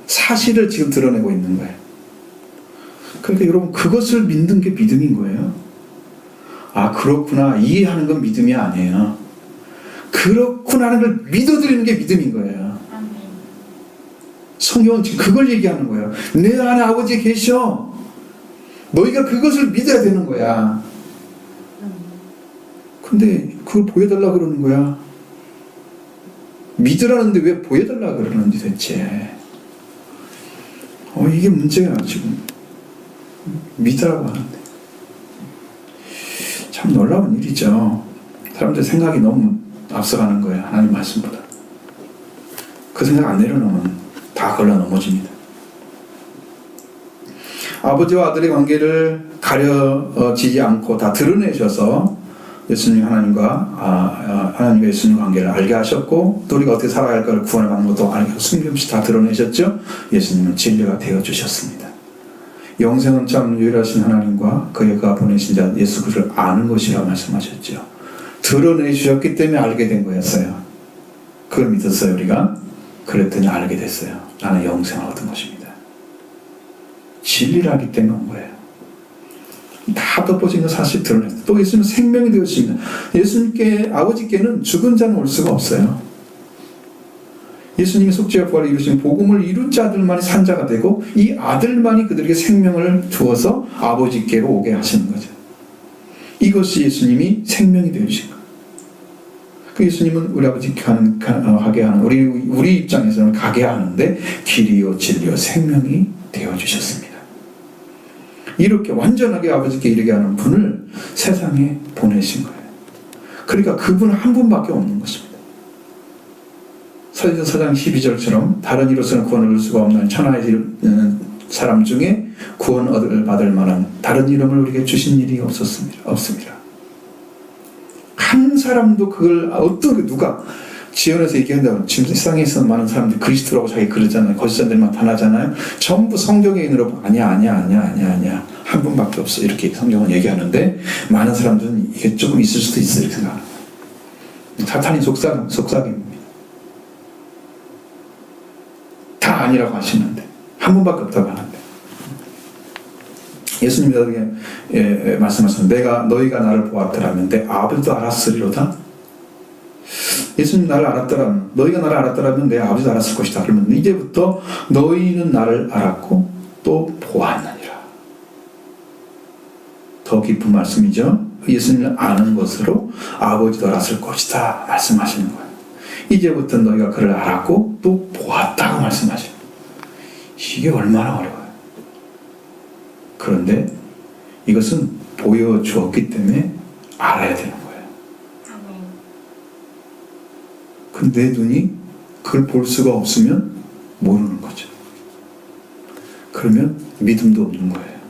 사실을 지금 드러내고 있는 거예요. 그러니까 여러분, 그것을 믿는 게 믿음인 거예요. 아, 그렇구나. 이해하는 건 믿음이 아니에요. 그렇구나 하는 걸 믿어드리는 게 믿음인 거예요. 성경은 지금 그걸 얘기하는 거예요. 내 안에 아버지 계셔. 너희가 그것을 믿어야 되는 거야. 근데 그걸 보여달라 그러는 거야. 믿으라는데 왜 보여달라 그러는지 대체. 이게 문제야 지금. 믿으라고 하는데. 참 놀라운 일이죠. 사람들 생각이 너무 앞서가는 거예요. 하나님 말씀보다. 그 생각 안 내려놓으면 다 걸러 넘어집니다. 아버지와 아들의 관계를 가려지지 않고 다 드러내셔서 예수님 하나님과 예수님 관계를 알게 하셨고, 또 우리가 어떻게 살아야 할까를 구원을 받는 것도 알게 숨김없이 다 드러내셨죠. 예수님은 진리가 되어 주셨습니다. 영생은 참 유일하신 하나님과 그가 보내신 자 예수 그리스도를 아는 것이라 말씀하셨죠. 드러내 주셨기 때문에 알게 된 거였어요. 그걸 믿었어요 우리가. 그랬더니 알게 됐어요. 나는 영생을 얻은 것입니다. 진리를 알기 때문에 온 거예요. 다 덮어진 건 사실 드러냈어요. 또 예수님은 생명이 되었습니다. 예수님께, 아버지께는 죽은 자는 올 수가 없어요. 예수님이 속죄와 부활을 이루신 복음을 이룬 자들만이 산자가 되고, 이 아들만이 그들에게 생명을 주어서 아버지께로 오게 하시는 거죠. 이것이 예수님이 생명이 되어주신 거예요. 그 예수님은 우리 아버지 가게 하는, 우리 입장에서는 가게 하는데 길이요 진리요 생명이 되어주셨습니다. 이렇게 완전하게 아버지께 이르게 하는 분을 세상에 보내신 거예요. 그러니까 그분 한 분밖에 없는 것입니다. 서기서 4장 12절처럼 다른 이로서는 구원을 얻을 수가 없는 천하의 사람 중에 구원을 받을 만한 다른 이름을 우리에게 주신 일이 없습니다. 한 사람도 그걸 누가 지원해서 얘기한다고, 지금 세상에서 많은 사람들이 그리스도라고 자기 그러잖아요. 거짓선들이 나타나잖아요. 전부 성경에 있는 거 아니야. 한 분밖에 없어. 이렇게 성경은 얘기하는데, 많은 사람들은 이게 조금 있을 수도 있어 이렇게 생각합니다. 사탄이 속삭입니다. 다 아니라고 하시는데, 한 분밖에 없다고 하는데, 예수님이 저에게 말씀하셨습니다. 너희가 나를 보았더라면 내 아버지도 알았으리로다. 예수님 나를 알았더라면, 너희가 나를 알았더라면 내 아버지도 알았을 것이다. 그러면 이제부터 너희는 나를 알았고 또 보았느니라. 더 깊은 말씀이죠. 예수님을 아는 것으로 아버지도 알았을 것이다 말씀하시는 거예요. 이제부터 너희가 그를 알았고 또 보았다고 말씀하시는 거예요. 이게 얼마나 어려워요. 그런데 이것은 보여주었기 때문에 알아야 되는 거예요. 근데 내 눈이 그걸 볼 수가 없으면 모르는 거죠. 그러면 믿음도 없는 거예요.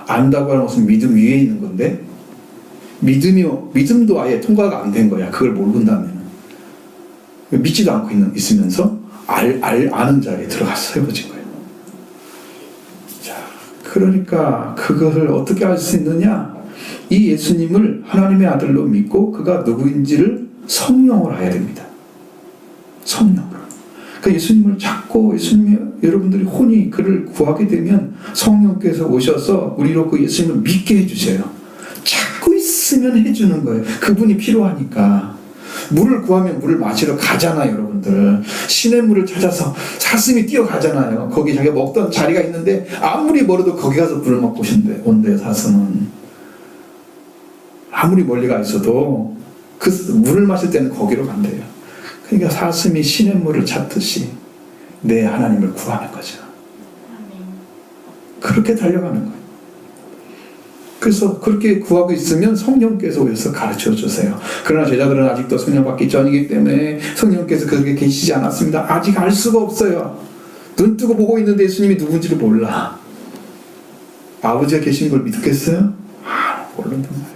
안다고 하는 것은 믿음 위에 있는 건데, 믿음도 아예 통과가 안 된 거야. 그걸 모른다면. 믿지도 않고 있으면서 아는 자리에 들어가서 세워진 거예요. 자, 그러니까 그것을 어떻게 알 수 있느냐? 이 예수님을 하나님의 아들로 믿고 그가 누구인지를 성령으로 알아야 됩니다. 성령으로. 그러니까 예수님을 찾고 여러분들이 혼이 그를 구하게 되면 성령께서 오셔서 우리로 그 예수님을 믿게 해주세요. 찾고 있으면 해주는 거예요. 그분이 필요하니까. 물을 구하면 물을 마시러 가잖아요, 여러분들. 시냇물을 찾아서 사슴이 뛰어가잖아요. 거기 자기가 먹던 자리가 있는데 아무리 멀어도 거기 가서 물을 먹고 온대요, 사슴은. 아무리 멀리 가 있어도 그 물을 마실 때는 거기로 간대요. 그러니까 사슴이 시냇물을 찾듯이 내 하나님을 구하는 거죠. 아멘. 그렇게 달려가는 거예요. 그래서 그렇게 구하고 있으면 성령께서 오셔서 가르쳐 주세요. 그러나 제자들은 아직도 성령 받기 전이기 때문에 성령께서 그렇게 계시지 않았습니다. 아직 알 수가 없어요. 눈 뜨고 보고 있는데 예수님이 누군지를 몰라. 아버지가 계신 걸 믿겠어요? 모른단 말이에요.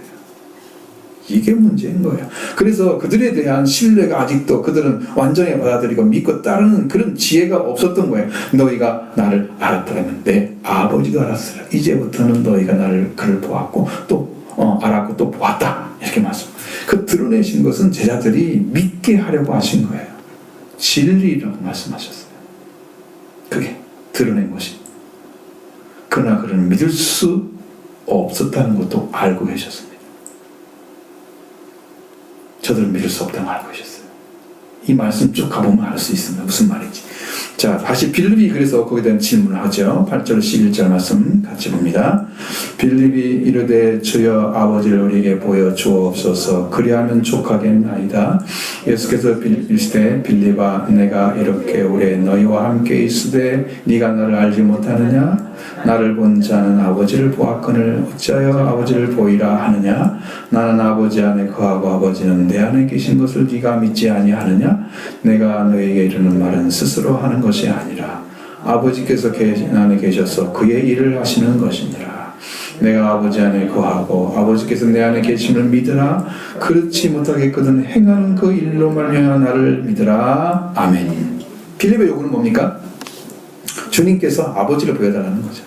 이게 문제인 거예요. 그래서 그들에 대한 신뢰가 아직도 그들은 완전히 받아들이고 믿고 따르는 그런 지혜가 없었던 거예요. 너희가 나를 알았더라면 내 아버지도 알았으라. 이제부터는 너희가 그를 보았고 또 알았고 또 보았다. 이렇게 말씀. 그 드러내신 것은 제자들이 믿게 하려고 하신 거예요. 진리라고 말씀하셨어요. 그게 드러낸 것이. 그러나 그는 믿을 수 없었다는 것도 알고 계셨습니다. 저들은 믿을 수 없다는 걸 알고 계셨어요. 이 말씀 쭉 가보면 알 수 있습니다. 무슨 말인지. 자, 다시 빌립이 그래서 거기에 대한 질문을 하죠. 8절 11절 말씀 같이 봅니다. 빌립이 이르되 주여 아버지를 우리에게 보여 주옵소서. 그리하면 족하겠나이다. 예수께서 이르시되 빌립아 내가 이렇게 오래 너희와 함께 있으되 네가 나를 알지 못하느냐? 나를 본 자는 아버지를 보았거늘 어찌하여 아버지를 보이라 하느냐? 나는 아버지 안에 거하고 아버지는 내 안에 계신 것을 네가 믿지 아니하느냐? 내가 너에게 이르는 말은 스스로 하는 것이 아니라 아버지께서 안에 계셔서 그의 일을 하시는 것이니라. 내가 아버지 안에 거하고 아버지께서 내 안에 계심을 믿으라. 그렇지 못하겠거든 행하는 그 일로 말미암아 나를 믿으라. 아멘. 빌립의 요구는 뭡니까? 주님께서 아버지를 보여달라는 거죠.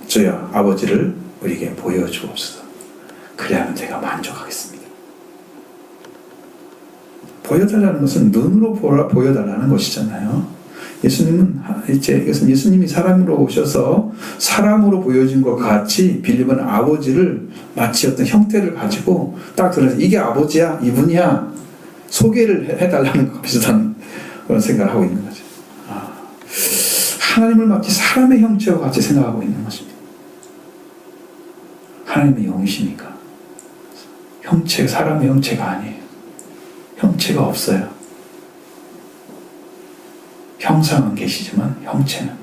주여 아버지를 우리에게 보여주옵소서. 그래야만 제가 만족하겠습니다. 보여달라는 것은 눈으로 보여달라는 것이잖아요. 예수님은 이것은 예수님이 사람으로 오셔서 사람으로 보여진 것 같이 빌립은 아버지를 마치 어떤 형태를 가지고 딱 드러내서 이게 아버지야, 이분이야 소개를 해달라는 것 비슷한 그런 생각을 하고 있는 거죠. 하나님을 마치 사람의 형체와 같이 생각하고 있는 것입니다. 하나님의 영이시니까 사람의 형체가 아니에요. 형체가 없어요. 형상은 계시지만 형체는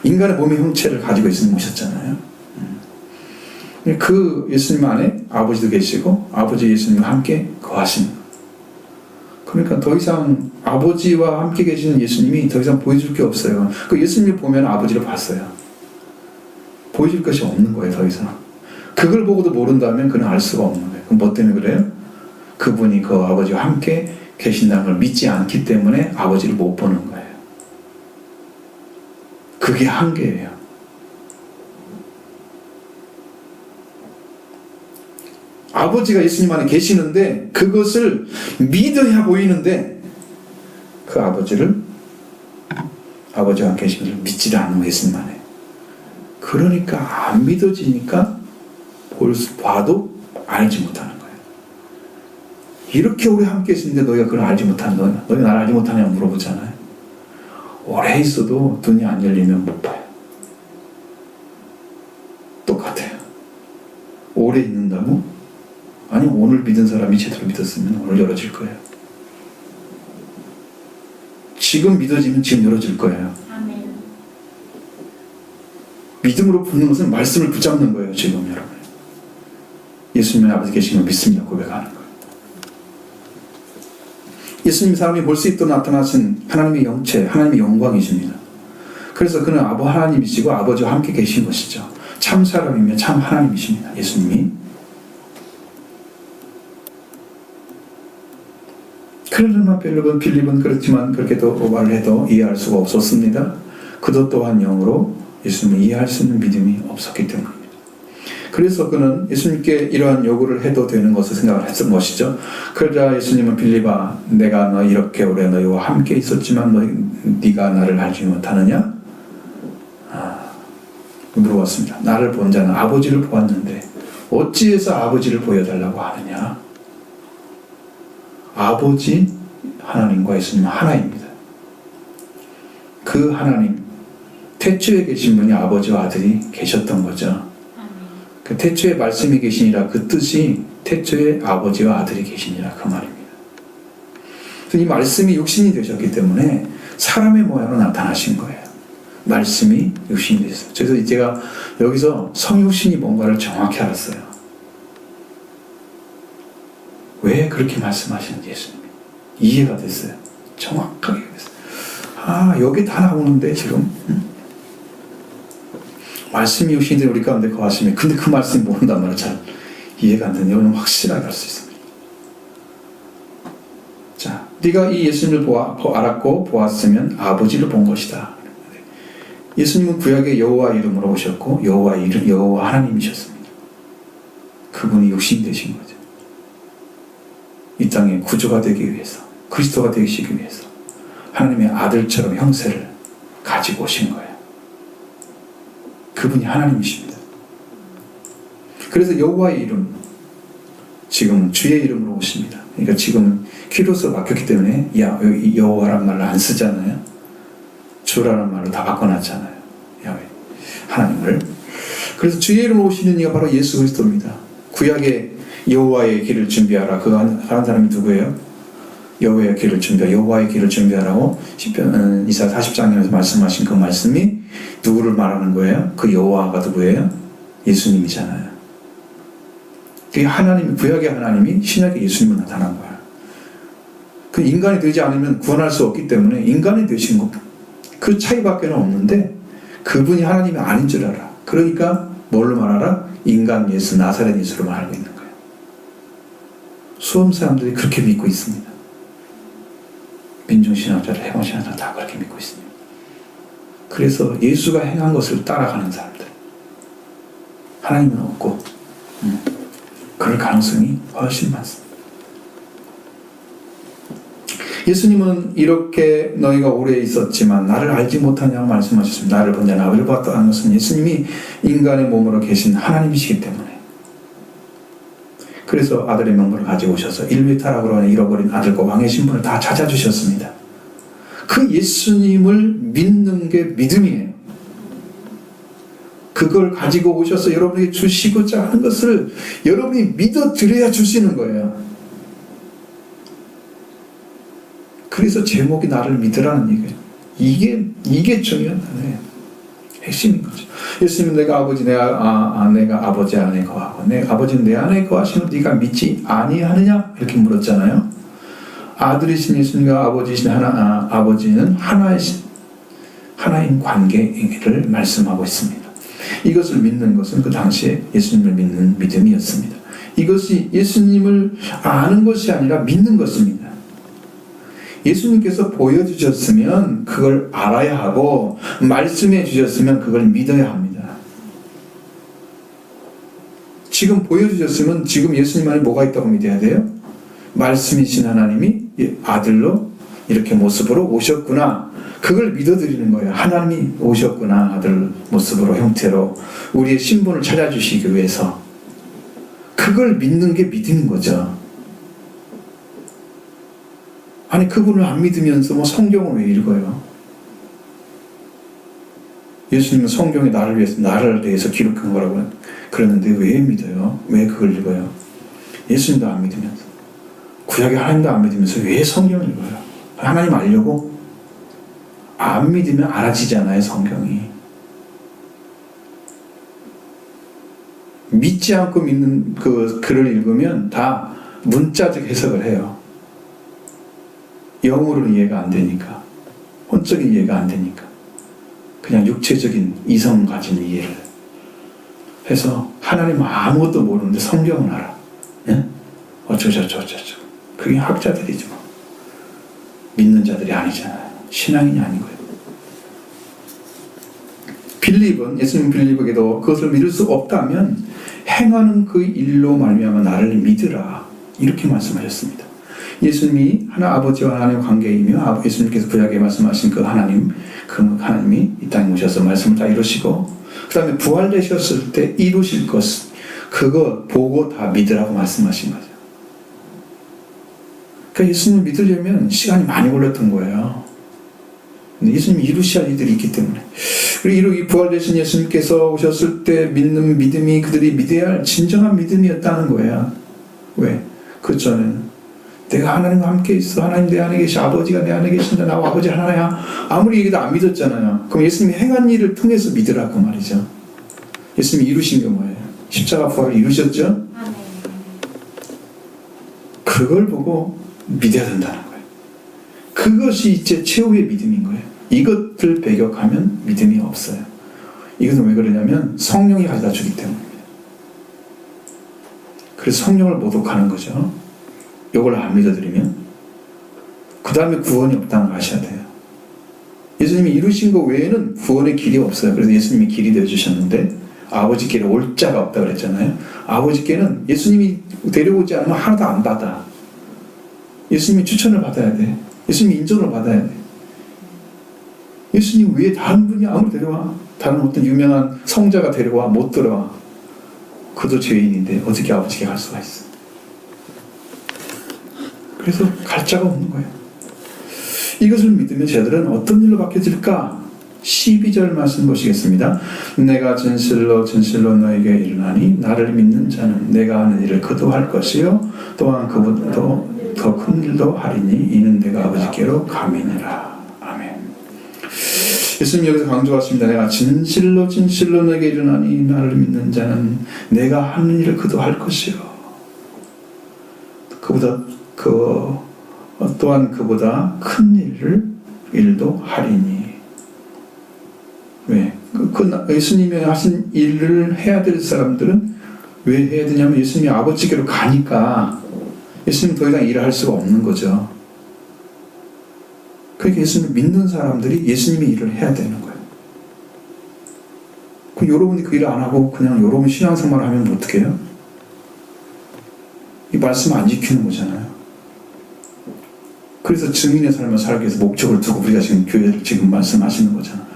인간의 몸의 형체를 가지고 있으면 오셨잖아요. 그 예수님 안에 아버지도 계시고 아버지 예수님과 함께 거하시는 거예요. 그러니까 더 이상 아버지와 함께 계시는 예수님이 더 이상 보여줄 게 없어요. 그 예수님을 보면 아버지를 봤어요. 보여줄 것이 없는 거예요. 더 이상. 그걸 보고도 모른다면 그는 알 수가 없는 거예요. 그럼 뭐 때문에 그래요? 그분이 그 아버지와 함께 계신다는 걸 믿지 않기 때문에 아버지를 못 보는 거예요. 그게 한계예요. 아버지가 예수님 안에 계시는데 그것을 믿어야 보이는데 그 아버지와 계신 것을 믿지 않는 예수님 안에. 그러니까 안 믿어지니까 봐도 알지 못하는 거예요. 이렇게 오래 함께 있는데 너희가 그걸 알지 못하는 거야. 너희 나를 알지 못하냐고 물어보잖아요. 오래 있어도 눈이 안 열리면 못 봐요. 똑같아요. 오래 있는다고? 아니 오늘 믿은 사람이 제대로 믿었으면 오늘 열어질 거예요. 지금 믿어지면 지금 열어질 거예요. 아멘. 믿음으로 붙는 것은 말씀을 붙잡는 거예요. 지금 여러분. 예수님의 아버지 계시면 믿습니다. 고백하는 거예요. 예수님 사람이 볼 수 있도록 나타나신 하나님의 영체, 하나님의 영광이십니다. 그래서 그는 하나님이시고 아버지와 함께 계신 것이죠. 참 사람이며 참 하나님이십니다. 예수님이. 그러나 빌립은 그렇지만 그렇게도 말을 해도 이해할 수가 없었습니다. 그도 또한 영으로 예수님을 이해할 수 있는 믿음이 없었기 때문입니다. 그래서 그는 예수님께 이러한 요구를 해도 되는 것을 생각을 했던 것이죠. 그러자 예수님은 빌립아 내가 이렇게 오래 너희와 함께 있었지만 네가 나를 알지 못하느냐? 물어봤습니다. 나를 본 자는 아버지를 보았는데 어찌해서 아버지를 보여달라고 하느냐? 아버지 하나님과 예수님은 하나입니다. 그 하나님 태초에 계신 분이 아버지와 아들이 계셨던 거죠. 그 태초에 말씀이 계시니라 그 뜻이 태초에 아버지와 아들이 계시니라 그 말입니다. 그래서 이 말씀이 육신이 되셨기 때문에 사람의 모양으로 나타나신 거예요. 말씀이 육신이 되셨어요. 그래서 제가 여기서 성육신이 뭔가를 정확히 알았어요. 왜 그렇게 말씀하시는지 예수님이 이해가 됐어요. 정확하게 됐어요. 아, 여기 다 나오는데 지금 말씀이 육신이 된 우리 가운데 거하시면, 근데 그 말씀이 모른단 말이에요. 잘 이해가 안 되는 여기는 확실하게 알 수 있습니다. 자, 네가 이 예수님을 알았고 보았으면 아버지를 본 것이다. 예수님은 구약의 여호와 이름으로 오셨고 여호와 하나님이셨습니다. 그분이 육신이 되신 거죠. 이 땅에 구주가 되기 위해서, 그리스도가 되시기 위해서 하나님의 아들처럼 형세를 가지고 오신 거예요. 그분이 하나님이십니다. 그래서 여호와의 이름, 지금 주의 이름으로 오십니다. 그러니까 지금은 키로스로 바뀌었기 때문에 여호와란 말을 안 쓰잖아요. 주라는 말로 다 바꿔놨잖아요. 야훼, 하나님을. 그래서 주의 이름으로 오시는 이가 바로 예수 그리스도입니다. 구약의 여호와의 길을 준비하라. 그거 하는 사람이 누구예요? 여호와의 길을 준비하라고 시편 이사야 40장에서 말씀하신 그 말씀이 누구를 말하는 거예요? 그 여호와가 누구예요? 예수님이잖아요. 그게 하나님, 구약의 하나님이 신약의 예수님으로 나타난 거야. 그 인간이 되지 않으면 구원할 수 없기 때문에 인간이 되신 것, 그 차이밖에 없는데 그분이 하나님이 아닌 줄 알아. 그러니까 뭘로 말하라? 인간 예수, 나사렛 예수로 말하고 있는 거예요. 수험 사람들이 그렇게 믿고 있습니다. 민중신학자들, 해방신학자들 다 그렇게 믿고 있습니다. 그래서 예수가 행한 것을 따라가는 사람들, 하나님은 없고 그럴 가능성이 훨씬 많습니다. 예수님은 이렇게 너희가 오래 있었지만 나를 알지 못하냐고 말씀하셨습니다. 나를 본 자는 아버지를 봤다는 것은 예수님이 인간의 몸으로 계신 하나님이시기 때문에, 그래서 아들의 명분을 가지고 오셔서 인류의 타락으로 하는 잃어버린 아들과 왕의 신분을 다 찾아주셨습니다. 그 예수님을 믿는 게 믿음이에요. 그걸 가지고 오셔서 여러분에게 주시고자 하는 것을 여러분이 믿어드려야 주시는 거예요. 그래서 제목이 나를 믿으라는 얘기예요. 이게 중요한 단어예요. 핵심인 거죠. 예수님은 내가 아버지 안에 거하고 내 아버지는 내 안에 거하시는 네가 믿지 아니하느냐? 이렇게 물었잖아요. 아들이신 예수님과 아버지는 하나인 관계를 말씀하고 있습니다. 이것을 믿는 것은 그 당시에 예수님을 믿는 믿음이었습니다. 이것이 예수님을 아는 것이 아니라 믿는 것입니다. 예수님께서 보여주셨으면 그걸 알아야 하고, 말씀해 주셨으면 그걸 믿어야 합니다. 지금 보여주셨으면 지금 예수님 안에 뭐가 있다고 믿어야 돼요? 말씀이신 하나님이 아들로 이렇게 모습으로 오셨구나, 그걸 믿어드리는 거예요. 하나님이 오셨구나, 아들 모습으로, 형태로 우리의 신분을 찾아주시기 위해서. 그걸 믿는 게 믿음인 거죠. 아니, 그분을 안 믿으면서 성경을 왜 읽어요? 예수님은 성경에 나를 대해서 기록한 거라고 그러는데 왜 믿어요? 왜 그걸 읽어요? 예수님도 안 믿으면서, 구약의 하나님도 안 믿으면서 왜 성경을 읽어요? 하나님 알려고? 안 믿으면 알아지잖아요, 성경이. 믿지 않고 믿는 그 글을 읽으면 다 문자적 해석을 해요. 영어로는 이해가 안 되니까, 혼적인 이해가 안 되니까 그냥 육체적인 이성 가진 이해를 해서 하나님은 아무것도 모르는데 성경은 알아. 예? 어쩌저쩌. 그게 학자들이죠. 믿는 자들이 아니잖아요. 신앙인이 아닌 거예요. 빌립은, 예수님 빌립에게도 그것을 믿을 수 없다면 행하는 그 일로 말미암아 나를 믿으라, 이렇게 말씀하셨습니다. 예수님이 아버지와 하나님의 관계이며, 예수님께서 구약에 말씀하신 그 하나님이 이 땅에 오셔서 말씀을 다 이루시고, 그 다음에 부활되셨을 때 이루실 것, 그거 보고 다 믿으라고 말씀하신 거죠. 그러니까 예수님을 믿으려면 시간이 많이 걸렸던 거예요. 근데 예수님이 이루셔야 할 일들이 있기 때문에. 그리고 이 부활되신 예수님께서 오셨을 때 믿는 믿음이 그들이 믿어야 할 진정한 믿음이었다는 거예요. 왜? 그 전에는 내가 하나님과 함께 있어. 하나님 내 안에 계시. 아버지가 내 안에 계신다. 나와 아버지 하나야. 아무리 얘기도 안 믿었잖아요. 그럼 예수님이 행한 일을 통해서 믿으라고 말이죠. 예수님이 이루신 게 뭐예요? 십자가 부활을 이루셨죠? 그걸 보고 믿어야 된다는 거예요. 그것이 이제 최후의 믿음인 거예요. 이것들 배격하면 믿음이 없어요. 이것은 왜 그러냐면 성령이 가져다 주기 때문입니다. 그래서 성령을 모독하는 거죠. 이걸 안 믿어드리면 그 다음에 구원이 없다는 걸 아셔야 돼요. 예수님이 이루신 것 외에는 구원의 길이 없어요. 그래서 예수님이 길이 되어주셨는데 아버지께로 올 자가 없다 그랬잖아요. 아버지께는 예수님이 데려오지 않으면 하나도 안 받아. 예수님이 추천을 받아야 돼. 예수님이 인정을 받아야 돼. 예수님 외에 다른 분이 아무리 데려와, 다른 어떤 유명한 성자가 데려와 못 들어와. 그도 죄인인데 어떻게 아버지께 갈 수가 있어. 그래서 갈 자가 없는 거예요. 이것을 믿으면 저들은 어떤 일로 바뀌어질까? 12절 말씀 보시겠습니다. 내가 진실로 진실로 너에게 이르나니 나를 믿는 자는 내가 하는 일을 그도 할 것이요 또한 그보다도 더 큰 일도 하리니 이는 내가 아버지께로 감이니라. 아멘. 예수님 여기서 강조하십니다. 내가 진실로 진실로 너에게 이르나니 나를 믿는 자는 내가 하는 일을 그도 할 것이요 또한 그보다 큰 일도 하리니. 왜? 예수님이 하신 일을 해야 될 사람들은 왜 해야 되냐면 예수님이 아버지께로 가니까 예수님 더 이상 일을 할 수가 없는 거죠. 그러니까 예수님을 믿는 사람들이 예수님이 일을 해야 되는 거예요. 그럼 여러분이 그 일을 안 하고 그냥 여러분 신앙생활을 하면 어떻게 해요? 이 말씀 안 지키는 거잖아요. 그래서 증인의 삶을 살기 위해서 목적을 두고 우리가 지금 교회를 지금 말씀하시는 거잖아요.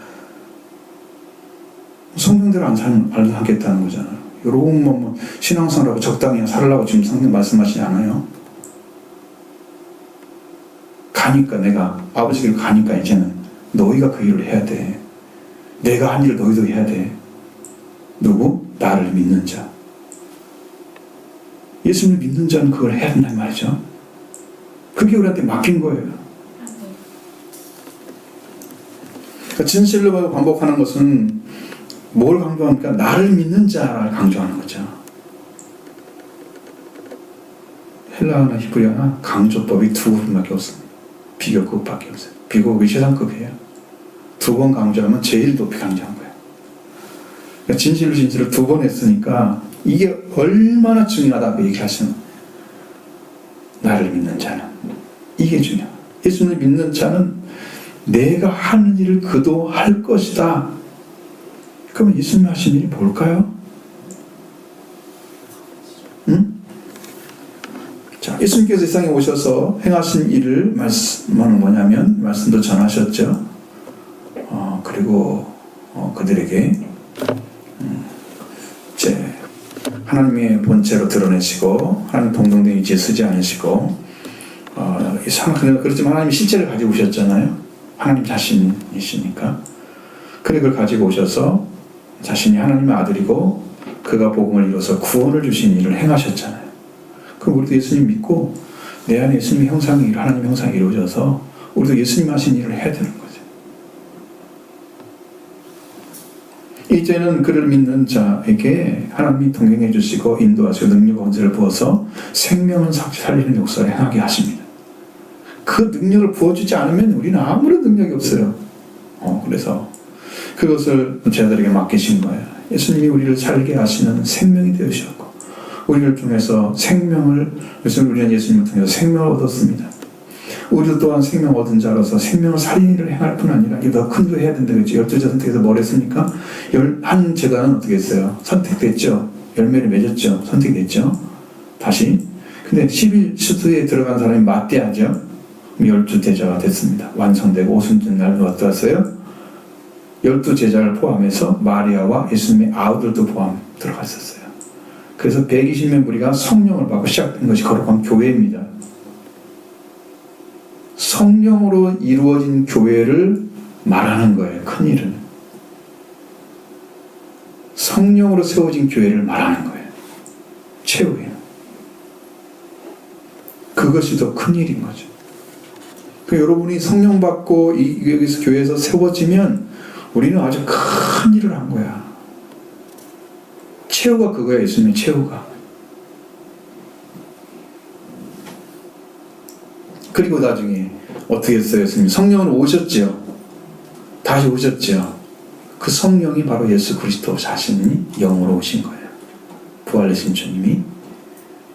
성경대로 안 살겠다는 거잖아요. 여러분 뭐 신앙생활하고 적당히 살으려고 지금 성경 말씀하시지 않아요. 가니까 내가 아버지께로 가니까 이제는 너희가 그 일을 해야 돼. 내가 한 일을 너희도 해야 돼. 누구? 나를 믿는 자. 예수님을 믿는 자는 그걸 해야 된단 말이죠. 그게 우리한테 맡긴 거예요. 그러니까 진실로 반복하는 것은 뭘 강조합니까? 나를 믿는 자를 강조하는 거죠. 헬라어나 히브리어나 강조법이 두 부분밖에 없습니다. 비교급밖에 없어요. 비교급이 최상급이에요. 두 번 강조하면 제일 높이 강조한 거예요. 그러니까 진실을 두 번 했으니까 이게 얼마나 중요하다고 얘기하시는 나를 믿는 자는 이게 중요해요. 예수님을 믿는 자는 내가 하는 일을 그도 할 것이다. 그러면 예수님이 하신 일이 뭘까요? 응? 자, 예수님께서 세상에 오셔서 행하신 일을 말씀은 뭐냐면 말씀도 전하셨죠. 그리고 그들에게 이제 하나님의 본체로 드러내시고 하나님 동등된 위치에 서지 않으시고 그렇지만 하나님이 실체를 가지고 오셨잖아요. 하나님 자신이시니까. 그래 그걸 가지고 오셔서 자신이 하나님의 아들이고 그가 복음을 이루어서 구원을 주신 일을 행하셨잖아요. 그럼 우리도 예수님 믿고 내 안에 예수님의 형상이 하나님 형상이 이루어져서 우리도 예수님 하신 일을 해야 되는 거죠. 이제는 그를 믿는 자에게 하나님이 동행해 주시고 인도하시고 능력과 권세를 부어서 생명을 살리는 역사를 행하게 하십니다. 그 능력을 부어주지 않으면 우리는 아무런 능력이 없어요. 그래서 그것을 제자들에게 맡기신 거예요. 예수님이 우리를 살게 하시는 생명이 되으셨고 우리를 통해서 우리는 예수님을 통해서 생명을 얻었습니다. 우리도 또한 생명 얻은 자로서 생명을 살리는 일을 행할 뿐 아니라 이게 더 큰 거 해야 된다 그랬죠. 12제자 선택해서 뭘 했습니까? 한 제자는 어떻게 했어요? 선택됐죠. 열매를 맺었죠. 선택됐죠. 다시. 근데 11수에 들어간 사람이 맞대하죠. 12제자가 됐습니다. 완성되고 오순절 날 어떠했어요? 12제자를 포함해서 마리아와 예수님의 아우들도 포함 들어갔었어요. 그래서 120명 무리가 성령을 받고 시작된 것이 거룩한 교회입니다. 성령으로 이루어진 교회를 말하는 거예요. 큰일은. 성령으로 세워진 교회를 말하는 거예요. 최후예요. 그 그것이 더 큰 일인 거죠. 여러분이 성령 받고 여기서 교회에서 세워지면 우리는 아주 큰 일을 한 거야. 최후가 그거야. 예수님의 최후가. 그리고 나중에 어떻게 했어요? 예수님 성령은 오셨죠. 다시 오셨죠. 그 성령이 바로 예수 그리스도 자신이 영으로 오신 거예요. 부활하신 주님이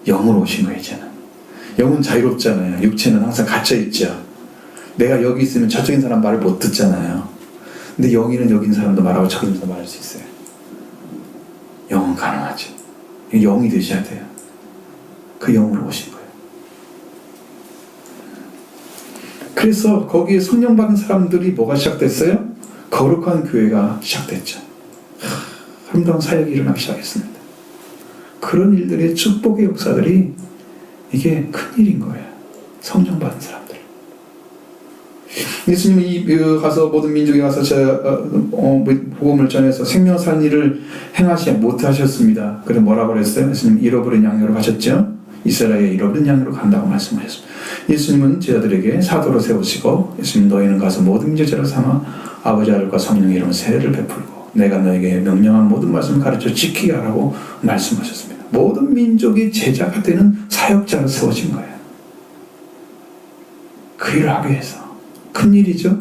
영으로 오신 거예요. 이제는 영은 자유롭잖아요. 육체는 항상 갇혀있죠. 내가 여기 있으면 저쪽인 사람 말을 못 듣잖아요. 근데 영이는 여기 있는 사람도 말하고 저기 있는 사람도 말할 수 있어요. 영은 가능하죠. 영이 되셔야 돼요. 그 영으로 오신 거예요. 그래서 거기에 성령 받은 사람들이 뭐가 시작됐어요? 거룩한 교회가 시작됐죠. 아름다운 사역이 일어나기 시작했습니다. 그런 일들의 축복의 역사들이 이게 큰일인 거예요. 성령 받은 사람들. 예수님이 가서 모든 민족에 가서 복음을 전해서 생명 산 일을 행하지 못하셨습니다. 그래서 뭐라고 그랬어요? 예수님 잃어버린 양으로 가셨죠? 이스라엘의 잃어버린 양으로 간다고 말씀하셨습니다. 예수님은 제자들에게 사도로 세우시고 예수님 너희는 가서 모든 민족을 삼아 아버지 아들과 성령의 이름으로 세례를 베풀고 내가 너에게 명령한 모든 말씀을 가르쳐 지키게 하라고 말씀하셨습니다. 모든 민족이 제자가 되는 사역자로 세워진 거예요. 그 일을 하기 위해서. 큰일이죠.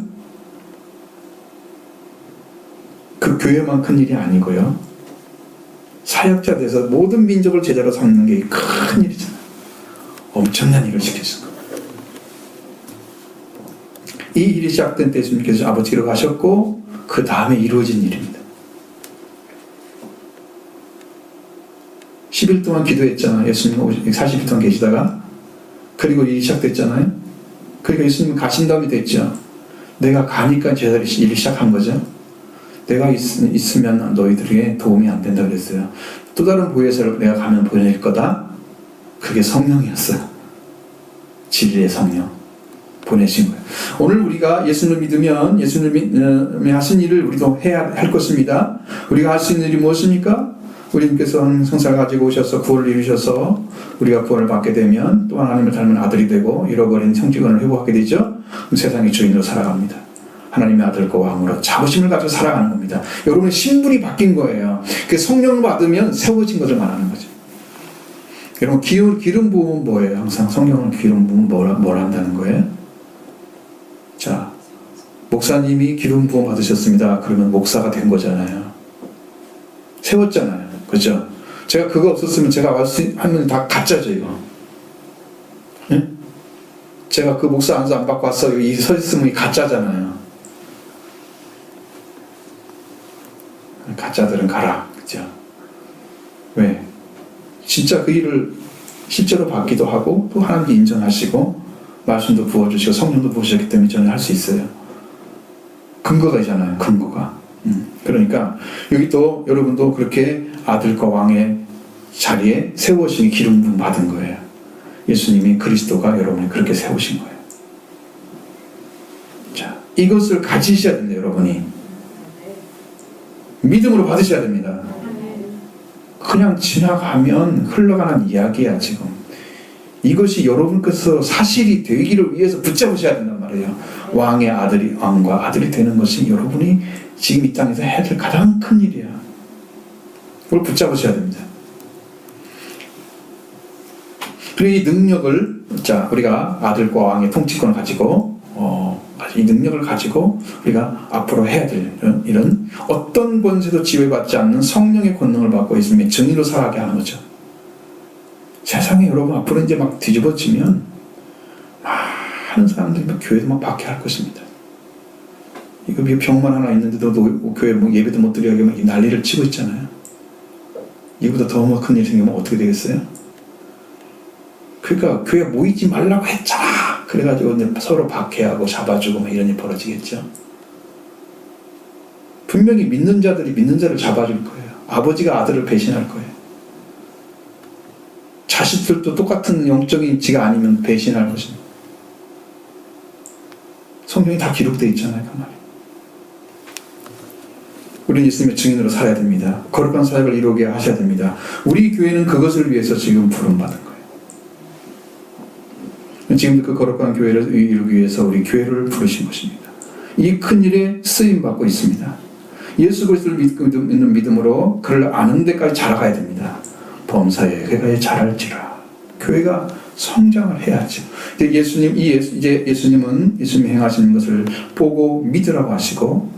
그 교회만 큰일이 아니고요. 사역자 돼서 모든 민족을 제자로 삼는 게 큰일이잖아요. 엄청난 일을 시켰을 거예요. 이 일이 시작된 때 예수님께서 아버지로 가셨고 그 다음에 이루어진 일입니다. 10일 동안 기도했잖아요. 예수님 40일 동안 계시다가 그리고 일이 시작됐잖아요. 그러니까 예수님은 가신 다음이 됐죠. 내가 가니까 제자들이 일이 시작한 거죠. 내가 있으면 너희들에게 도움이 안 된다 그랬어요. 또 다른 보혜사를 내가 가면 보낼 거다. 그게 성령이었어요. 진리의 성령 보내신 거예요. 오늘 우리가 예수님을 믿으면 예수님이 하신 일을 우리도 해야 할 것입니다. 우리가 할 수 있는 일이 무엇입니까? 우리님께서 성사를 가지고 오셔서 구원을 이루셔서 우리가 구원을 받게 되면 또 하나님을 닮은 아들이 되고 잃어버린 형제권을 회복하게 되죠. 세상의 주인으로 살아갑니다. 하나님의 아들과 왕으로 자부심을 가지고 살아가는 겁니다. 여러분의 신분이 바뀐 거예요. 그 성령을 받으면 세워진 것을 말하는 거죠. 여러분 기름 부음은 뭐예요? 항상 성령을 기름 부음은 뭘 한다는 거예요? 자, 목사님이 기름 부음 받으셨습니다. 그러면 목사가 된 거잖아요. 세웠잖아요. 그죠? 제가 그거 없었으면 제가 하면 다 가짜죠, 이거. 예? 제가 그 목사 안수 안 받고 왔어. 여기 서 있으면 가짜잖아요. 가짜들은 가라. 그죠? 왜? 진짜 그 일을 실제로 받기도 하고 또 하나님께 인정하시고 말씀도 부어주시고 성령도 부으셨기 때문에 저는 할 수 있어요. 근거가 있잖아요. 근거가. 그러니까 여기 또 여러분도 그렇게 아들과 왕의 자리에 세우시니 기름 부음 받은 거예요. 예수님이 그리스도가 여러분이 그렇게 세우신 거예요. 자, 이것을 가지셔야 됩니다. 여러분이 믿음으로 받으셔야 됩니다. 그냥 지나가면 흘러가는 이야기야. 지금 이것이 여러분께서 사실이 되기를 위해서 붙잡으셔야 된단 말이에요. 왕의 아들이 왕과 아들이 되는 것이 여러분이 지금 이 땅에서 해야 될 가장 큰 일이야. 그걸 붙잡으셔야 됩니다. 그리고 이 능력을 우리가 아들과 왕의 통치권을 가지고 이 능력을 가지고 우리가 앞으로 해야 될 이런 어떤 권세도 지배받지 않는 성령의 권능을 받고 있으면 증인으로 살아가게 하는 거죠. 세상에 여러분 앞으로 이제 막 뒤집어지면 많은 사람들이 막 교회도 막 박해할 것입니다. 이거 병만 하나 있는데도 교회 뭐 예배도 못 드리게 막 난리를 치고 있잖아요. 이보다 더 큰 일이 생기면 어떻게 되겠어요? 그러니까 교회 모이지 말라고 했잖아. 그래가지고 이제 서로 박해하고 잡아주고 막 이런 일이 벌어지겠죠. 분명히 믿는 자들이 믿는 자를 잡아줄 거예요. 아버지가 아들을 배신할 거예요. 자식들도 똑같은 영적인 지가 아니면 배신할 것입니다. 성경이 다 기록되어 있잖아요. 그 말이. 우리는 예수님의 증인으로 살아야 됩니다. 거룩한 사역을 이루게 하셔야 됩니다. 우리 교회는 그것을 위해서 지금 부름받은 거예요. 지금도 그 거룩한 교회를 이루기 위해서 우리 교회를 부르신 것입니다. 이 큰 일에 쓰임 받고 있습니다. 예수 그리스도를 믿는 믿음으로 그를 아는 데까지 자라가야 됩니다. 범사에 교회가 자랄지라. 교회가 성장을 해야죠. 이제 예수님은 예수님이 행하시는 것을 보고 믿으라고 하시고,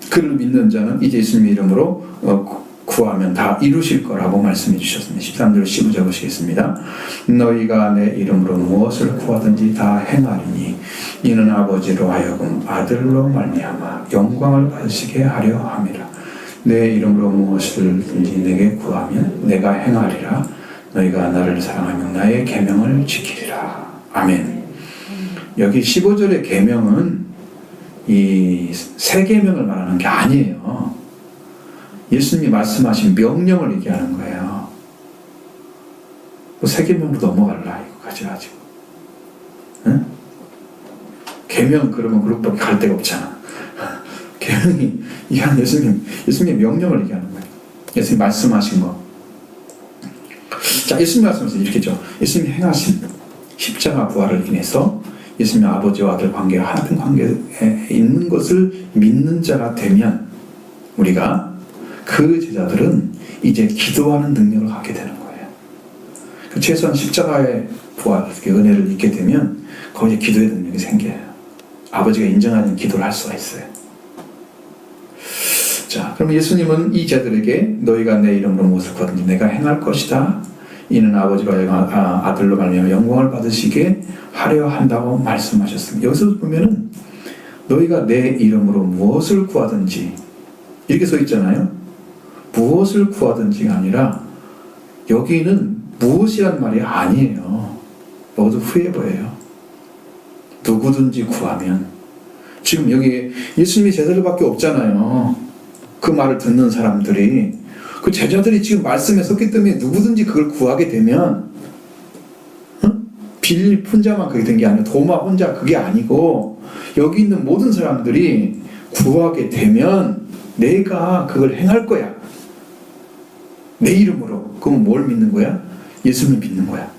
그를 믿는 자는 이제 예수님의 이름으로 구하면 다 이루실 거라고 말씀해 주셨습니다. 13절 15절 보시겠습니다. 너희가 내 이름으로 무엇을 구하든지 다 행하리니 이는 아버지로 하여금 아들로 말미암아 영광을 받으시게 하려 함이라. 내 이름으로 무엇을든지 내게 구하면 내가 행하리라. 너희가 나를 사랑하면 나의 계명을 지키리라. 아멘. 여기 15절의 계명은 이 세 계명을 말하는 게 아니에요. 예수님이 말씀하신 명령을 얘기하는 거예요. 세 계명으로 넘어갈라 이거 가져가지고. 응? 계명 그러면 그렇게밖에 갈 데가 없잖아. 계명이 이한 예수님의 명령을 얘기하는 거예요. 예수님 말씀하신 거. 자, 예수님 말씀하신 이렇게죠. 예수님이 행하신 십자가 부활을 인해서 예수님의 아버지와 아들 관계가 하나된 관계에 있는 것을 믿는 자가 되면 우리가 그 제자들은 이제 기도하는 능력을 갖게 되는 거예요. 최소한 십자가의 부활, 은혜를 잊게 되면 거기에 기도의 능력이 생겨요. 아버지가 인정하는 기도를 할 수가 있어요. 자, 그럼 예수님은 이 제자들에게 너희가 내 이름으로 무엇을 구하든지 내가 행할 것이다. 이는 아버지로 아들로 말미암아 영광을 받으시게 하려 한다고 말씀하셨습니다. 여기서 보면은 너희가 내 이름으로 무엇을 구하든지 이렇게 써 있잖아요. 무엇을 구하든지가 아니라 여기는 무엇이란 말이 아니에요. 모두 후회보예요. 누구든지 구하면. 지금 여기 예수님이 제자들밖에 없잖아요. 그 말을 듣는 사람들이. 그 제자들이 지금 말씀에 섰기 때문에 누구든지 그걸 구하게 되면 빌립 혼자만 그게 된 게 아니고 도마 혼자 그게 아니고 여기 있는 모든 사람들이 구하게 되면 내가 그걸 행할 거야. 내 이름으로. 그럼 뭘 믿는 거야? 예수님을 믿는 거야.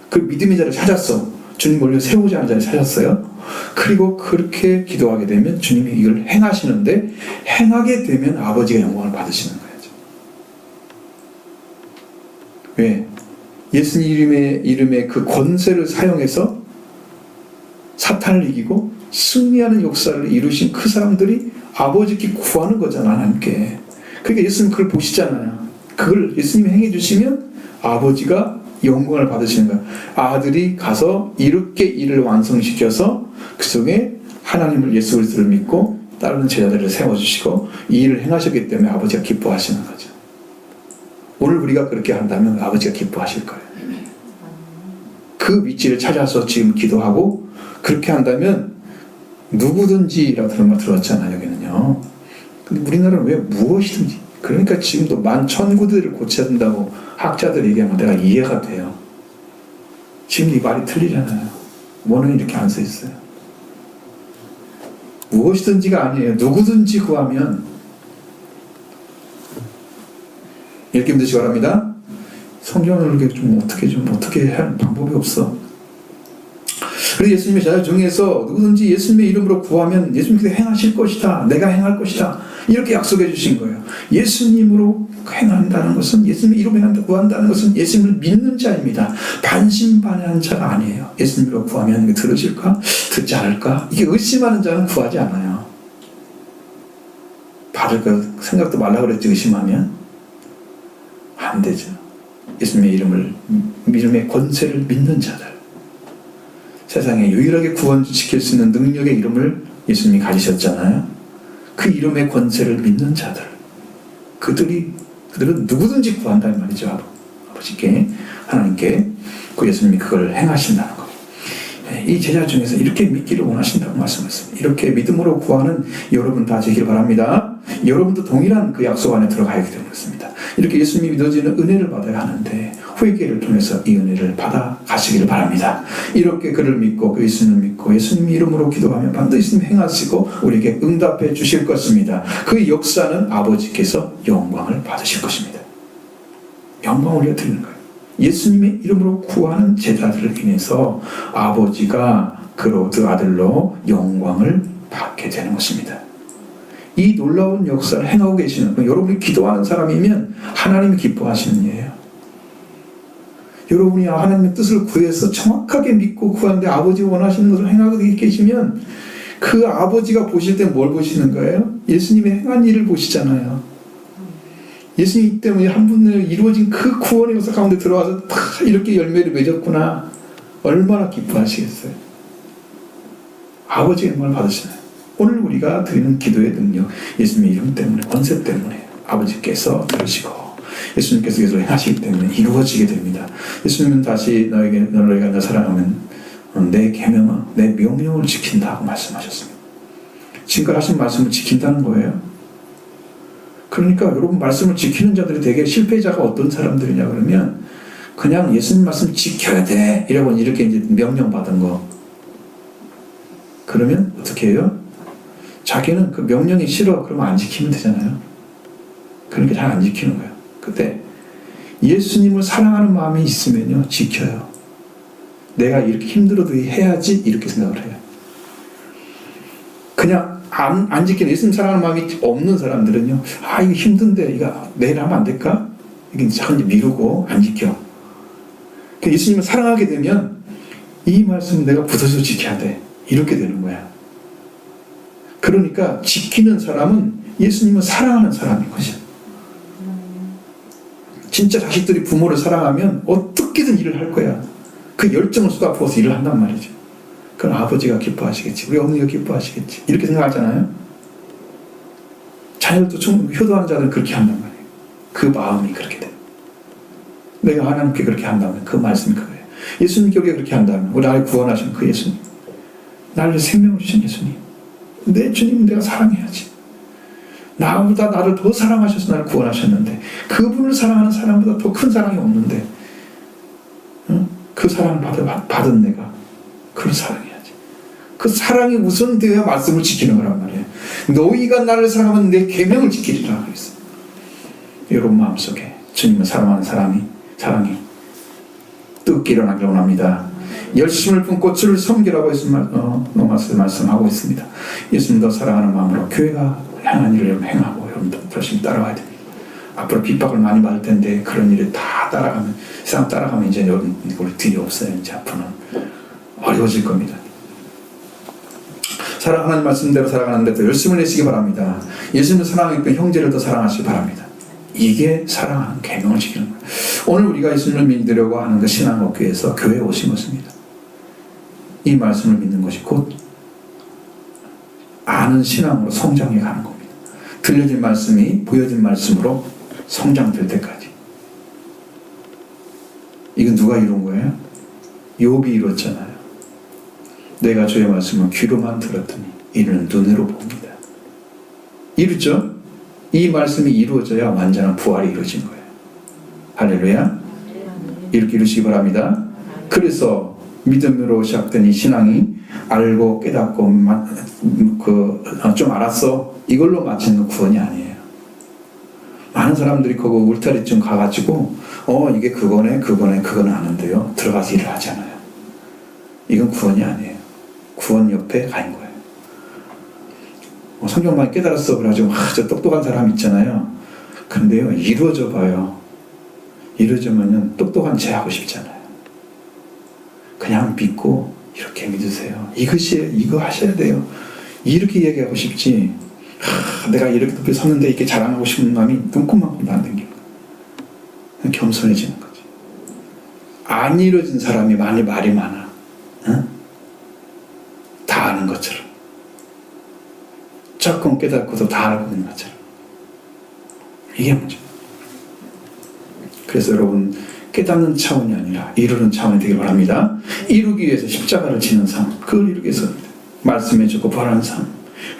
그 믿음의 자를 찾았어. 주님 원래 세우자 하는 자를 찾았어요. 그리고 그렇게 기도하게 되면 주님이 이걸 행하시는데 행하게 되면 아버지가 영광을 받으시는 거예요. 왜? 예수님 이름의 그 권세를 사용해서 사탄을 이기고 승리하는 역사를 이루신 그 사람들이 아버지께 구하는 거잖아, 하나님께. 그러니까 예수님 그걸 보시잖아요. 그걸 예수님이 행해 주시면 아버지가 영광을 받으시는 거야. 아들이 가서 이렇게 일을 완성시켜서 그 속에 하나님을 예수 그리스도를 믿고 따르는 제자들을 세워주시고 이 일을 행하셨기 때문에 아버지가 기뻐하시는 거죠. 오늘 우리가 그렇게 한다면 아버지가 기뻐하실 거예요. 그 위치를 찾아서 지금 기도하고 그렇게 한다면 누구든지라고 그런 말 들었잖아요. 여기는요. 근데 우리나라는 왜 무엇이든지. 그러니까 지금도 11,000구들을 고쳐야 된다고 학자들이 얘기하면 내가 이해가 돼요. 지금 이 말이 틀리잖아요. 뭐는 이렇게 안 써 있어요. 무엇이든지가 아니에요. 누구든지 구하면. 읽기 힘드시기 바랍니다. 성경을 어떻게 할 방법이 없어. 그래서 예수님의 제자 중에서 누구든지 예수님의 이름으로 구하면 예수님께서 행하실 것이다. 내가 행할 것이다. 이렇게 약속해 주신 거예요. 예수님으로 행한다는 것은 예수님의 이름으로 구한다는 것은 예수님을 믿는 자입니다. 반신반의하는 자가 아니에요. 예수님으로 구하면 들으실까? 듣지 않을까? 이게 의심하는 자는 구하지 않아요. 받을까 생각도 말라 그랬지. 의심하면 안 되죠. 예수님의 이름의 권세를 믿는 자들. 세상에 유일하게 구원시킬 수 있는 능력의 이름을 예수님이 가지셨잖아요. 그 이름의 권세를 믿는 자들. 그들은 누구든지 구한다는 말이죠. 아버지께, 하나님께. 그 예수님이 그걸 행하신다는 거. 이 제자 중에서 이렇게 믿기를 원하신다고 말씀했습니다. 이렇게 믿음으로 구하는 여러분 다 되길 바랍니다. 여러분도 동일한 그 약속 안에 들어가야 되는 것입니다. 이렇게 예수님이 믿어지는 은혜를 받아야 하는데 회개를 통해서 이 은혜를 받아 가시기를 바랍니다. 이렇게 그를 믿고 그 예수님을 믿고 예수님 이름으로 기도하면 반드시 행하시고 우리에게 응답해 주실 것입니다. 그 역사는 아버지께서 영광을 받으실 것입니다. 영광을 우리가 드리는 거예요. 예수님의 이름으로 구하는 제자들을 인해서 아버지가 그 아들로 영광을 받게 되는 것입니다. 이 놀라운 역사를 행하고 계시는, 여러분이 기도하는 사람이면 하나님이 기뻐하시는 일이에요. 여러분이 하나님의 뜻을 구해서 정확하게 믿고 구하는데 아버지가 원하시는 것을 행하고 계시면 그 아버지가 보실 때 뭘 보시는 거예요? 예수님의 행한 일을 보시잖아요. 예수님 때문에 한 분으로 이루어진 그 구원의 역사 가운데 들어와서 다 이렇게 열매를 맺었구나. 얼마나 기뻐하시겠어요? 아버지의 영광을 받으시나요? 오늘 우리가 드리는 기도의 능력, 예수님의 이름 때문에, 권세 때문에 아버지께서 들으시고 예수님께서 계속 행하시기 때문에 이루어지게 됩니다. 예수님은 다시 너희가 나 사랑하면 내 계명은 내 명령을 지킨다고 말씀하셨습니다. 지금까지 하신 말씀을 지킨다는 거예요. 그러니까 여러분, 말씀을 지키는 자들이 되게 실패자가 어떤 사람들이냐 그러면 그냥 예수님 말씀 지켜야 돼 이라고 이렇게 이제 명령받은 거. 그러면 어떻게 해요? 자기는 그 명령이 싫어. 그러면 안 지키면 되잖아요. 그러니까 잘 안 지키는 거예요. 근데 예수님을 사랑하는 마음이 있으면요, 지켜요. 내가 이렇게 힘들어도 해야지 이렇게 생각을 해요. 그냥 안 지키는, 예수님 사랑하는 마음이 없는 사람들은요, 아 이거 힘든데 이거 내일 하면 안 될까? 이게 자꾸 미루고 안 지켜. 예수님을 사랑하게 되면 이 말씀 내가 붙어서 지켜야 돼 이렇게 되는 거야. 그러니까 지키는 사람은 예수님을 사랑하는 사람인 것이야. 진짜 자식들이 부모를 사랑하면 어떻게든 일을 할 거야. 그 열정을 쏟아부어서 일을 한단 말이죠. 그럼 아버지가 기뻐하시겠지, 우리 어머니가 기뻐하시겠지, 이렇게 생각하잖아요. 자녀도 좀 효도하는 자들은 그렇게 한단 말이에요. 그 마음이 그렇게 돼. 내가 하나님께 그렇게 한다면 그 말씀이 그거예요. 예수님께 그렇게 한다면, 우리 나를 구원하신 그 예수님, 나를 생명을 주신 예수님, 내 주님 내가 사랑해야지. 나보다 나를 더 사랑하셔서 나를 구원하셨는데, 그분을 사랑하는 사람보다 더 큰 사랑이 없는데, 그 사랑을 받은 내가 그걸 사랑해야지. 그 사랑이 우선되어야 말씀을 지키는 거란 말이에요. 너희가 나를 사랑하면 내 계명을 지키리라 그랬어요. 여러분 마음속에 주님을 사랑하는 사랑이 뜨겁게 일어나길 원합니다. 열심을 품고 주를 섬기라고 로마서에 말씀하고 있습니다. 예수님도 사랑하는 마음으로 교회가 향한 일을 행하고 여러분도 열심히 따라와야 됩니다. 앞으로 핍박을 많이 받을 텐데 그런 일을 다 따라가면, 세상 따라가면 이제 여러분 우리 뒤이 없어요. 이제 앞으로는 어려워질 겁니다. 사랑하는 말씀대로 살아가는데 더 열심을 내시기 바랍니다. 예수님을 사랑하기 때문에 형제를 더 사랑하시기 바랍니다. 이게 사랑하는 계명을 지키는 거예요. 오늘 우리가 예수님을 믿으려고 하는 그 신앙업교에서 교회에 오신 것입니다. 이 말씀을 믿는 것이 곧 아는 신앙으로 성장해 가는 겁니다. 들려진 말씀이 보여진 말씀으로 성장될 때까지. 이건 누가 이룬 거예요? 욥이 이뤘잖아요. 내가 주의 말씀을 귀로만 들었더니 이는 눈으로 봅니다. 이루죠? 이 말씀이 이루어져야 완전한 부활이 이루어진 거예요. 할렐루야. 이렇게 이루시기 바랍니다. 그래서 믿음으로 시작된 이 신앙이 알고 깨닫고 좀 알았어 이걸로 마치는 건 구원이 아니에요. 많은 사람들이 그거 울타리쯤 가가지고 이게 그거는 아는데요, 들어가서 일을 하잖아요. 이건 구원이 아니에요. 구원 옆에 가인 거예요. 성경 많이 깨달았어 그래가지고 저 똑똑한 사람 있잖아요. 근데요, 이루어져 봐요. 이루어지면은 똑똑한 체 하고 싶잖아요. 그냥 믿고 이렇게 믿으세요. 이거 하셔야 돼요. 이렇게 얘기하고 싶지. 내가 이렇게 높이 섰는데 이렇게 자랑하고 싶은 마음이 꿈만큼도 안 생기는 거예요. 겸손해지는 거지. 안 이루어진 사람이 말이 많아. 다 아는 것처럼. 조금 깨닫고도 다 알고 있는 것처럼. 이게 문제. 그래서 여러분, 깨닫는 차원이 아니라 이루는 차원이 되길 바랍니다. 이루기 위해서 십자가를 지는 삶, 그걸 이루기 위해서 말씀해 주고 부활하는 삶,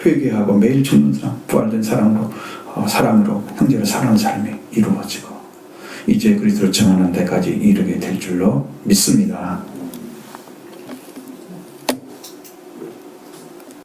회개하고 매일 죽는 삶, 부활된 사랑으로 형제를 사랑하는 삶이 이루어지고 이제 그리스도를 증언하는 데까지 이르게 될 줄로 믿습니다.